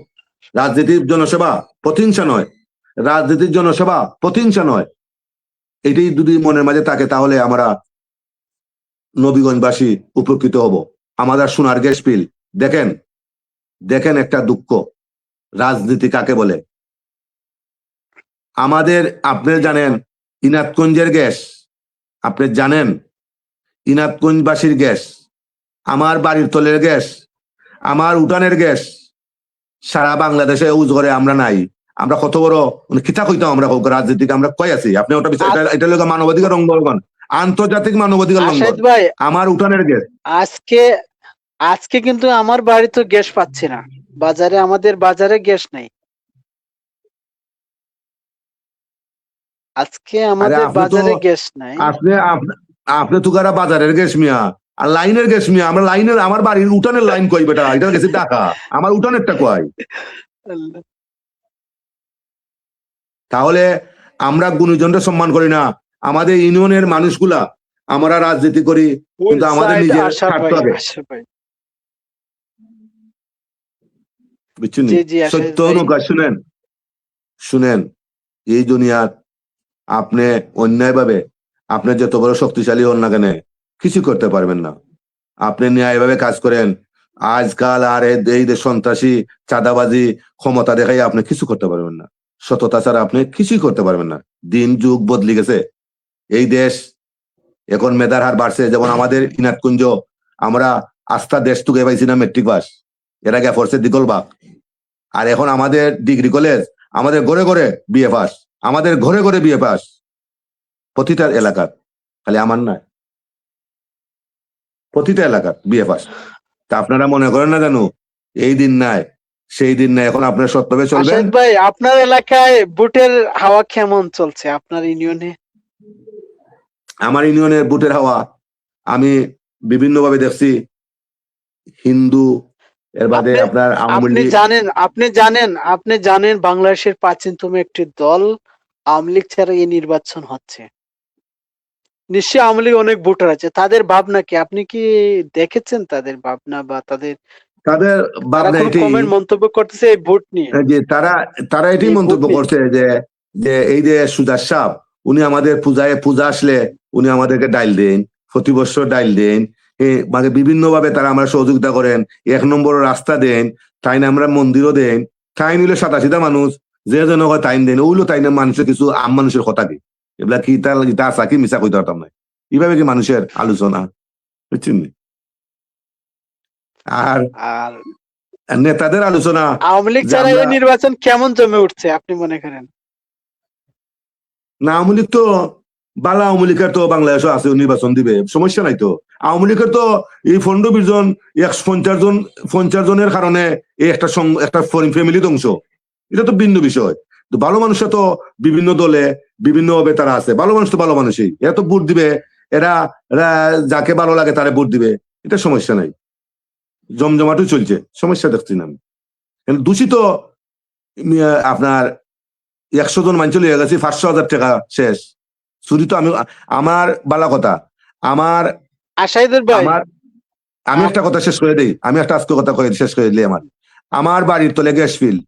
রাজনীতির জনসেবা প্রতিহিংসা নয়, রাজনীতির জনসেবা প্রতিহিংসা নয়। এটাই যদি মনের মাঝে থাকে তাহলে আমরা নবীগঞ্জবাসী উপকৃত হব। আমাদের সোনার গ্যাস বিল দেখেন, দেখেন একটা দুঃখ, রাজনীতি কাকে বলে। আমাদের, আপনি জানেন ইনাতগঞ্জের গ্যাস, আপনি জানেন ইনাতগঞ্জবাসীর গ্যাস, আমার বাড়ির তলের গ্যাস, আমার উঠানের গ্যাস সারা বাংলাদেশে ইউজ করে আমরা নাই। আমরা কত বড় কিতা কইতাম আমরা রাজনীতিকে আমরা কই আছি, আপনি ওটা বিষয়, এটা লোক মানবাধিকার লঙ্ঘন, আন্তর্জাতিক মানবাধিকার লঙ্ঘন। আশাদ ভাই, আমার উঠানের গ্যাস আজকে আজকে কিন্তু আমার বাড়ি তো গ্যাস পাচ্ছি না, বাজারে, আমাদের বাজারে গ্যাস নেই আজকে, আরে আমাদের আপনি তো বাজারে গ্যাস নাই। আপনি আপনি তো কারা বাজারের গ্যাস মিয়া আর লাইনের গ্যাস মিয়া, আমরা লাইনের, আমার বাড়ির উঠানের লাইন কই বেটা, এটা গেছে টাকা, আমার উঠানেরটা কই? আল্লাহ। তাহলে আমরা গুণীজনটা সম্মান করি না, আমাদের ইউনিয়নের মানুষগুলা, আমরা রাজনীতি করি ফুল কিন্তু আমাদের সাইড নিজের আশা স্বার্থ ভাই, আগে, আশা ভাই। বুঝছেন? জি জি আশাদ সত্য ভাই। অনুকা শুনেন, শুনেন, এই দুনিয়ার আপনি অন্যায় ভাবে আপনি যত বড় শক্তিশালী হন না কেন কিছু করতে পারবেন না। আপনি ন্যায়ভাবে কাজ করেন, আজকাল আর এই যে সন্ত্রাসী চাঁদাবাজি ক্ষমতা দেখাই আপনি কিছু করতে পারবেন না, সততা ছাড়া আপনি কিছুই করতে পারবেন না। দিন যুগ বদলে গেছে, এই দেশ এখন মেধার হার বাড়ছে। যেমন আমাদের ইনাতকুঞ্জ, আমরা আস্থা দেশ টুকে পাইছি না মেট্রিক পাস, এর আগে ফোর্সে দিগলবাগ, আর এখন আমাদের ডিগ্রি কলেজ, আমাদের ঘরে ঘরে বিএ পাস, আমাদের ঘরে ঘরে বিএ পাস প্রতিটা এলাকার, খালি আমার নয়, প্রতিটা এলাকার বিএ পাস। তা আপনারা মনে করেন না জানো এই দিন নাই সেই দিন নাই, এখন আপনারা সত্যভাবে চলবেন। আশাদ ভাই, আপনার এলাকায় বুটের হাওয়া কেমন চলছে আপনার ইউনিয়নে? আমার ইউনিয়নের বুটের হাওয়া আমি বিভিন্ন ভাবে দেখছি, হিন্দু, এর বাদে আপনি আপনার আওয়ামী আপনি লীগ। জানেন, আপনি জানেন বাংলাদেশের প্রাচীনতম একটি দল আওয়ামী লীগ ছাড়া এই নির্বাচন হচ্ছে। নিশ্চয়ই আওয়ামী লীগ অনেক ভোটার আছে, তাদের ভাবনা কি আপনি কি দেখেছেন? তাদের ভাবনা বা তাদের তাদের তারা ভাবনা কোনো এটি কমেন্ট মন্তব্য করতেছে এই ভোট নিয়ে? যে তারা তারা এটি এই ভোট মন্তব্য নিয়ে করছে যে যে এই যে সুজার সাহ উনি আমাদের পূজা আসলে উনি আমাদেরকে ডাইল দেন, প্রতি বছর ডাইল দেন, মানে বিভিন্ন ভাবে তারা আমরা সহযোগিতা করেন, 1 নম্বর রাস্তা দেন, তাই না আমরা মন্দিরও দেন, তাই নিলে সাদা মানুষ যে যেন হয় তাইন দেন, ওইগুলো তাই না মানুষের কিছু আম মানুষের কথা কি এগুলা কি তা আসা কি মিশা কইতে পারতাম না, এইভাবে কি মানুষের আলোচনা, বুঝছেন? আর আর নেতাদের আলোচনা আওয়ামী লীগ যে ছাড়া আমরা এই নির্বাচন কেমন জমে উঠছে আপনি মনে করেন? না, আওয়ামী লীগ তো বালা, আওয়ামী লীগের তো বাংলাদেশও আছে, নির্বাচন দিবে, সমস্যা নাই তো। আওয়ামী লীগের তো এই 15-20 জন 50 জনের কারণে এই একটা ফ্যামিলি ধ্বংস, এটা তো ভিন্ন বিষয়। তো ভালো মানুষরা তো বিভিন্ন দলে বিভিন্ন ভাবে তারা আছে, ভালো মানুষ তো ভালো মানুষই, এরা তো ভোট দিবে, এরা এরা যাকে ভালো লাগে তারা ভোট দিবে, এটা সমস্যা নাই, জমজমাটও চলছে, সমস্যা দেখছি না আমি। কিন্তু দূষিত আপনার 100 জন মানুষ লিয়ে গেছে, 500,000 টাকা শেষ চুরি তো। আমি আমার বালা কথা, আমার আশাইদুর ভাই, আমার আমি একটা কথা শেষ করে দিই, আমি একটা আজকে কথা শেষ করে দিই। আমার বাড়ির তলে গ্যাস ফিল,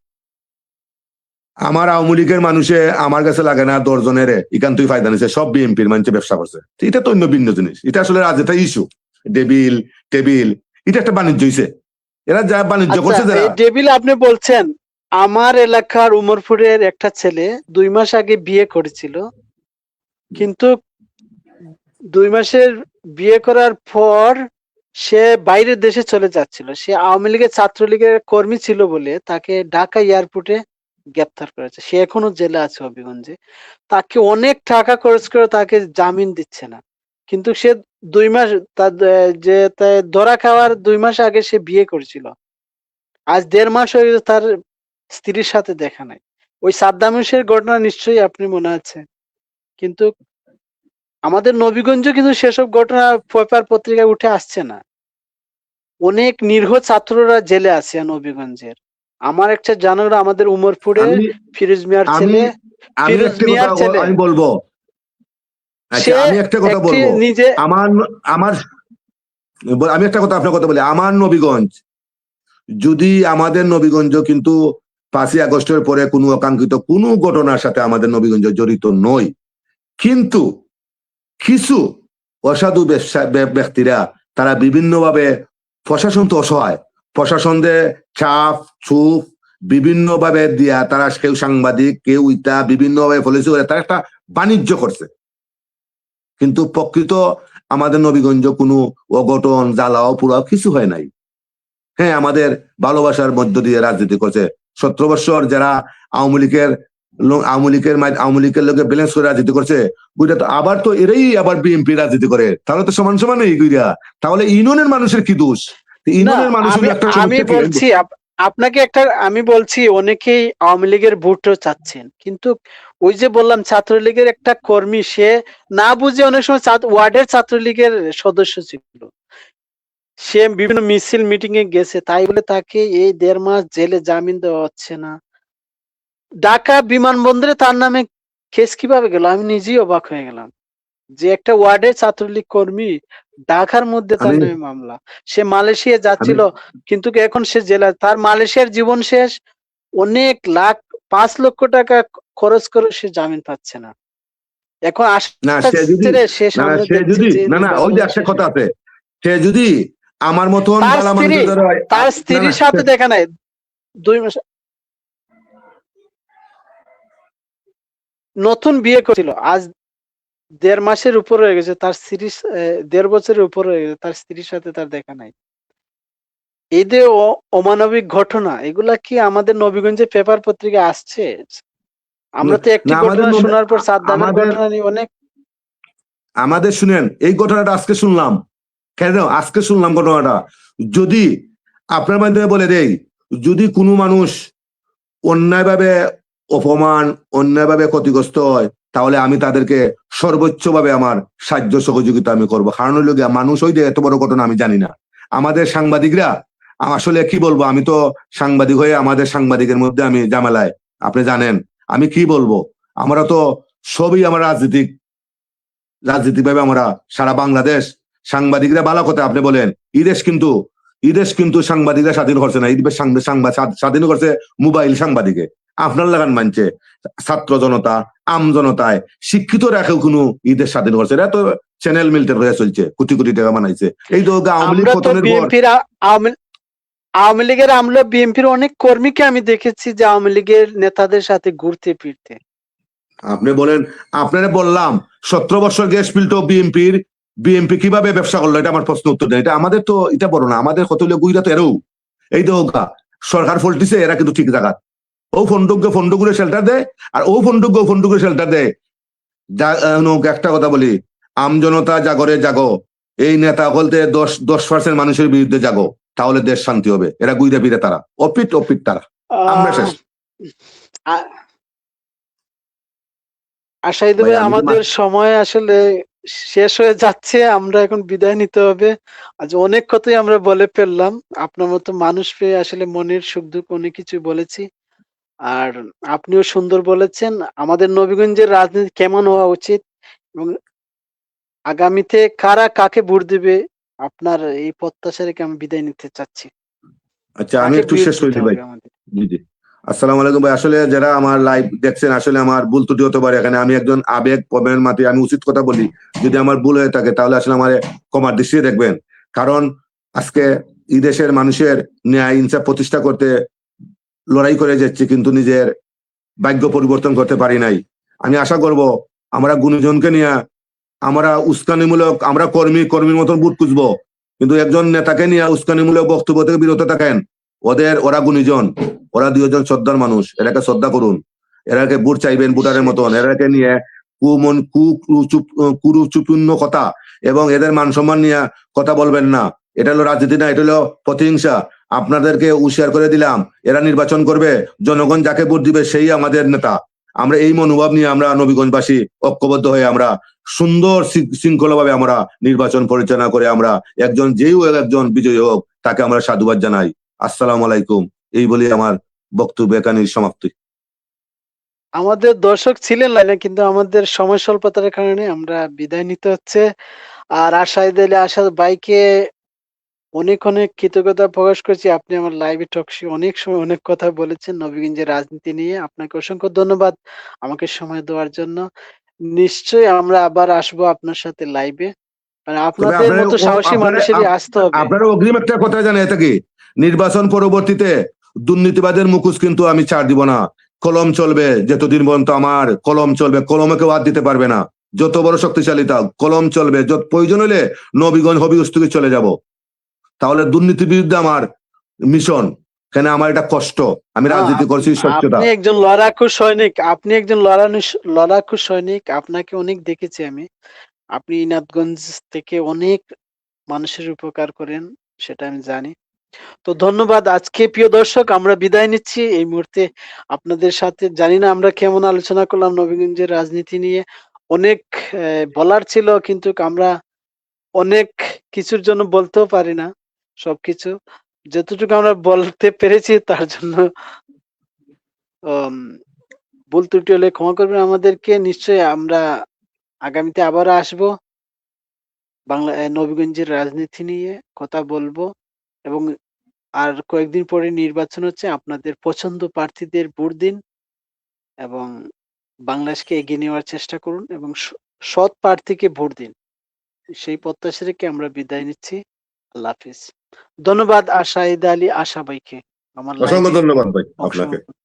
আমার আওয়ামী লীগের মানুষে আমার কাছে লাগে না 10 জনের এখান থেকে ফায়দা নিছে, সব বিএনপির মানুষে ব্যবসা করছে, এটা তো অন্য ভিন্ন জিনিস, এটা আসলে রাজনীতি ইস্যু, ডেবিল টেবিল, এটা একটা বাণিজ্য হইছে, এরা যা বাণিজ্য আচ্ছা, করছে যারা। এই ডেভিল আপনি বলছেন, আমার এলাকার উমরপুরের একটা ছেলে 2 মাস আগে বিয়ে করেছিল, কিন্তু 2 মাসের বিয়ে করার পর সে বাইরের দেশে চলে যাচ্ছিল। সে আওয়ামী লীগের ছাত্রলীগের কর্মী ছিল বলে তাকে ঢাকা এয়ারপোর্টে গ্রেপ্তার করেছে। সে এখনো জেলে আছে হবিগঞ্জে। তাকে অনেক টাকা খরচ করে তাকে জামিন দিচ্ছে না, কিন্তু সে 2 মাস তার ধরা খাওয়ার 2 মাস আগে সে বিয়ে করেছিল। আজ 1.5 মাস হয়ে গেছে তার স্ত্রীর সাথে দেখা নাই। ওই সাদ্দাম হোসেনের ঘটনা নিশ্চয়ই আপনি মনে আছে, কিন্তু আমাদের নবীগঞ্জ কিন্তু সেসব ঘটনা পেপার পত্রিকায় উঠে আসছে না। অনেক নিরীহ ছাত্ররা জেলে আছে নবীগঞ্জের। আমার একটা জানার আমাদের উমরপুরে আমি ফিরোজ মিয়ার আমি ছেলে, আমি ফিরোজ একটা কথা মিয়ার ছেলে, আমি বলবো, আচ্ছা সে আমি একটা কথা একটি বলবো, নিজে আমার আমার আমি একটা কথা আপনার কথা বলি, আমার নবীগঞ্জ, যদি আমাদের নবীগঞ্জ কিন্তু 5ই আগস্টের পরে কোনো অকাঙ্ক্ষিত কোনো ঘটনার সাথে আমাদের নবীগঞ্জ জড়িত নয়, কিন্তু কিছু অসাধু ব্যক্তিরা তারা বিভিন্নভাবে, প্রশাসন তো অসহায়, প্রশাসনদের চাপ চুপ বিভিন্ন ভাবে দিয়া তারা, কেউ সাংবাদিক, কেউ ইটা বিভিন্ন ভাবে পলিসি করে তারা একটা বাণিজ্য করছে। কিন্তু প্রকৃত আমাদের নবীগঞ্জ কোনো অঘটন, জ্বালাও পুরাও কিছু হয় নাই। হ্যাঁ, আমাদের ভালোবাসার মধ্য দিয়ে রাজনীতি করছে। 17 বছর যারা আওয়ামী লীগের লোকে ব্যালেন্স করে রাজনীতি করছে, বুঝলে তো আবার তো এরাই আবার বিএনপি রাজনীতি করে, তাহলে তো সমান সমান এই গুইরা। তাহলে ইউনিয়নের মানুষের কি দোষ? না, ইউনিয়নের মানুষের একটা আমি সমস্যা কি? বলছি আপনাকে একটা, আমি বলছি অনেকেই আওয়ামী লীগের ভোটও চাচ্ছেন, কিন্তু ওই যে বললাম ছাত্রলীগের একটা কর্মী, সে না বুঝে অনেক সময় ওয়ার্ডের ছাত্রলীগের সদস্য ছিল, সে বিভিন্ন মিছিল মিটিং এ গেছে, তাই বলে তাকে এই 1.5 মাস জেলে জামিন দেওয়া হচ্ছে না। ঢাকা বিমানবন্দরে তার নামে কেস কিভাবে গেল, আমি নিজেই অবাক হয়ে গেলাম যে একটা ওয়ার্ডের ছাত্রলীগ কর্মী, ঢাকার মধ্যে তার আমি নামে মামলা। সে মালয়েশিয়া আমি যাচ্ছিল, কিন্তু এখন সে জেলা, তার মালয়েশিয়ার জীবন শেষ। অনেক লাখ, 5 লক্ষ টাকা খরচ করে সে জামিন পাচ্ছে না। এখন না আশা সে যদি ছেড়ে সে না না সামনে সে দেখছে যদি যে না না ওই যে নির্বাচন একটা শেষ কথা হয়ে আছে, সে যদি আমার মতন তার বালা স্ত্রী, মানুষের দ্বারা তার না স্ত্রীর না সাথে দেখা নাই 2 মাস, নতুন বিয়ে করেছিল, আজ 1.5 মাসের উপর হয়ে গেছে, তার স্ত্রী 1.5 বছরের উপর হয়ে গেছে, তার স্ত্রীর সাথে তার দেখা নাই। এই যে অমানবিক ঘটনা, এগুলা কি আমাদের নবীগঞ্জে পেপার পত্রিকা আসছে? আমরা তো একটি না ঘটনা শোনার পর সাদ্দামের আমাদের ঘটনা নিয়ে অনেক। আমাদের শুনেন, এই ঘটনাটা আজকে শুনলাম। কেন আজকে শুনলাম ঘটনাটা? যদি আপনার মাধ্যমে বলে দেই, যদি কোনো মানুষ অন্যায়ভাবে অপমান, অন্যায়ভাবে ক্ষতিগ্রস্ত হয়, তাহলে আমি তাদেরকে সর্বোচ্চভাবে আমার সাহায্য সহযোগিতা আমি করবো। কারণ হইল গিয়া, মানুষ ওই যে এত বড় ঘটনা আমি জানি না। আমাদের সাংবাদিকরা, আসলে কি বলবো, আমি তো সাংবাদিক হয়ে আমাদের সাংবাদিকের মধ্যে আমি ঝামেলায়, আপনি জানেন আমি কি বলবো। আমরা তো সবই আমার রাজনীতি ভাবে আমরা সারা বাংলাদেশ সাংবাদিকরা ভালো কথা আপনি বলেন। এই দেশ কিন্তু সাংবাদিকরা স্বাধীন করছে না, এই দেশ সাংবাদ স্বাধীন করছে মোবাইল সাংবাদিকে। আপনার লাগান মানছে ছাত্র জনতা, আম জনতায় শিক্ষিত রাখেও কোনো ঈদের স্বাধীন করছে। এরা তো চ্যানেল মিল্টের হয়ে চলছে, কোটি কোটি টাকা বানাইছে। এই তো আওয়ামী লীগ আমরা তো পতনের পর বিএনপির, আওয়ামী লীগের আমলে বিএনপির অনেক কর্মীকে আমি দেখেছি যে আওয়ামী লীগের নেতাদের সাথে ঘুরতে ফিরতে। আপনি বলেন, আপনারা বললাম 17 বছর গ্যাস পিলটো বিএনপি কিভাবে ব্যবসা করলো, এটা আমার প্রশ্ন উত্তর দেয়। এটা আমাদের তো এটা বড় না, আমাদের কতগুলো গুইরা তো এরও এই তো সরকার ফল্টিছে, এরা কিন্তু ঠিক জায়গা। ও ফন্ডগুলো শেল্টার দেয়, আর ও ফন্ডগুলো শেল্টার দেয়। একটা কথা বলি, আমজনতা জাগরে জাগো, এই নেতা বলতে 10% মানুষের বিরুদ্ধে জাগো, তাহলে দেশ শান্তি হবে। এরা গুইরা ফিরে তারা অপিট তারা। আমরা আহ শেষ আ- আশাই ভাই। দেবে, আমি তো আমাদের সময় আসলে শেষ হয়ে যাচ্ছে, আমরা এখন বিদায় নিতে হবে। আজ অনেক কথাই আমরা বলে ফেললাম, আপনার মতো মানুষ পেয়ে আসলে মনের সুখ দুঃখ অনেক কিছু বলেছি। আর আপনিও সুন্দর বলেছেন আমাদের নবীগঞ্জের রাজনীতি কেমন হওয়া উচিত, এবং আগামীতে কারা কাকে ভোট দিবে, আপনার এই প্রত্যাশা রেখে আমি বিদায় নিতে চাচ্ছি। আচ্ছা, আমি কাকে একটু ভোট শেষ করে দিতে দিই ভাই। হবে আমাদের? জি জি, আসসালামু আলাইকুম ভাই। আসলে যারা আমার লাইভ দেখছেন, আসলে আমার ভুল ত্রুটি হতে পারে, এখানে আমি একজন আবেগ প্রবণের মাঠে আমি উচিত কথা বলি। যদি আমার ভুল হয়ে থাকে তাহলে আসলে আমার ক্ষমার দৃষ্টিতে দেখবেন। কারণ আজকে এই দেশের মানুষের ন্যায় ইনসাফ প্রতিষ্ঠা করতে লড়াই করে যাচ্ছি, কিন্তু নিজের ভাগ্য পরিবর্তন করতে পারি নাই। আমি আশা করব আমরা গুণীজনকে নিয়ে আমরা উস্কানিমূলক, আমরা কর্মীর মতন বুট খুঁজবো, কিন্তু একজন নেতাকে নিয়ে উস্কানিমূলক বক্তব্য থেকে বিরত থাকেন। ওরা গুণীজন, ওরা 2জন শ্রদ্ধার মানুষ, এরাকে শ্রদ্ধা করুন। এরাকে ভোট চাইবেন ভোটারের নিশ্চয়ই মতন। নিশ্চয়ই। এরাকে নিয়ে কুরুচুপূর্ণ কথা এবং এদের মান সম্মান নিয়ে কথা বলবেন না। এটা হলো রাজনীতি না, এটা হলো প্রতিহিংসা। আপনাদেরকে হুঁশিয়ার করে দিলাম, এরা নির্বাচন করবে, জনগণ যাকে ভোট দিবে সেই আমাদের নেতা। আমরা এই মনোভাব নিয়ে আমরা নবীগঞ্জবাসী ঐক্যবদ্ধ হয়ে আমরা সুন্দর শৃঙ্খলা ভাবে আমরা নির্বাচন পরিচালনা করে আমরা একজন বিজয়ী হোক, তাকে আমরা সাধুবাদ জানাই। আসসালামু আলাইকুম। এই বলি আমার বক্তব্য এখানে সমাপ্তি। আমাদের দর্শক ছিলেন লাইনে, কিন্তু আমাদের সময় স্বল্পতার কারণে আমরা বিদায় নিতে হচ্ছে। আর আশা বাইকে অনেক অনেক কৃতজ্ঞতা প্রকাশ করছি, আপনি আমার লাইভে টকশি অনেক সময় অনেক কথা বলেছেন নবীগঞ্জের রাজনীতি নিয়ে। আপনাকে অসংখ্য ধন্যবাদ আমাকে সময় দেওয়ার জন্য। নিশ্চয়ই আমরা আবার আসবো আপনার সাথে লাইভে। আর তবে আপনাদের মতো সাহসী মানুষেরই আসতে হবে। আপনারা অগ্রিম একটা কথা জানেন, এটা কি নির্বাচন পরবর্তীতে দুর্নীতিবাদের মুখোশ কিন্তু আমি ছাড় দিব না। কলম চলবে যতদিন পর্যন্ত আমার কলম চলবে, কলমে কেউ হাত দিতে পারবে না। যত বড় শক্তিশালী থাক, কলম চলবে। যত প্রয়োজন হলে নবীগঞ্জ হবিগঞ্জ থেকে চলে যাব। তাহলে দুর্নীতির বিরুদ্ধে আমার মিশন, কেন আমার এটা কষ্ট, আমি রাজনীতি করছি স্বচ্ছতা। আপনি একজন লড়াকু সৈনিক, আপনি একজন লড়াকু সৈনিক। আপনাকে অনেক দেখেছি আমি। আপনি ইনাতগঞ্জ থেকে অনেক মানুষের উপকার করেন, সেটা আমি জানি। তো ধন্যবাদ। আজকে প্রিয় দর্শক, আমরা বিদায় নিচ্ছি এই মুহূর্তে আপনাদের সাথে। জানি না আমরা কেমন আলোচনা করলাম নবীগঞ্জের রাজনীতি নিয়ে। অনেক বলার ছিল, কিন্তু আমরা অনেক কিছুর জন্য বলতেও পারি না সবকিছু। যতটুকু আমরা বলতে পেরেছি তার জন্য ভুল ত্রুটি হলে ক্ষমা করবেন আমাদেরকে। নিশ্চয়ই আমরা আগামীতে আবারও আসবো, নবীগঞ্জের রাজনীতি নিয়ে কথা বলবো। এবং আর কয়েকদিন পরে নির্বাচন হচ্ছে, আপনাদের পছন্দ প্রার্থীদের ভোট দিন এবং বাংলাদেশকে এগিয়ে নেওয়ার চেষ্টা করুন এবং সৎ প্রার্থীকে ভোট দিন। সেই প্রত্যাশা রেখে আমরা বিদায় নিচ্ছি। আল্লাহ হাফিজ। ধন্যবাদ শাহিদ আলী আশা ভাইকে আমার অসংখ্য লাইভে ধন্যবাদ ভাই আপনাকে। অংশগ্রহণ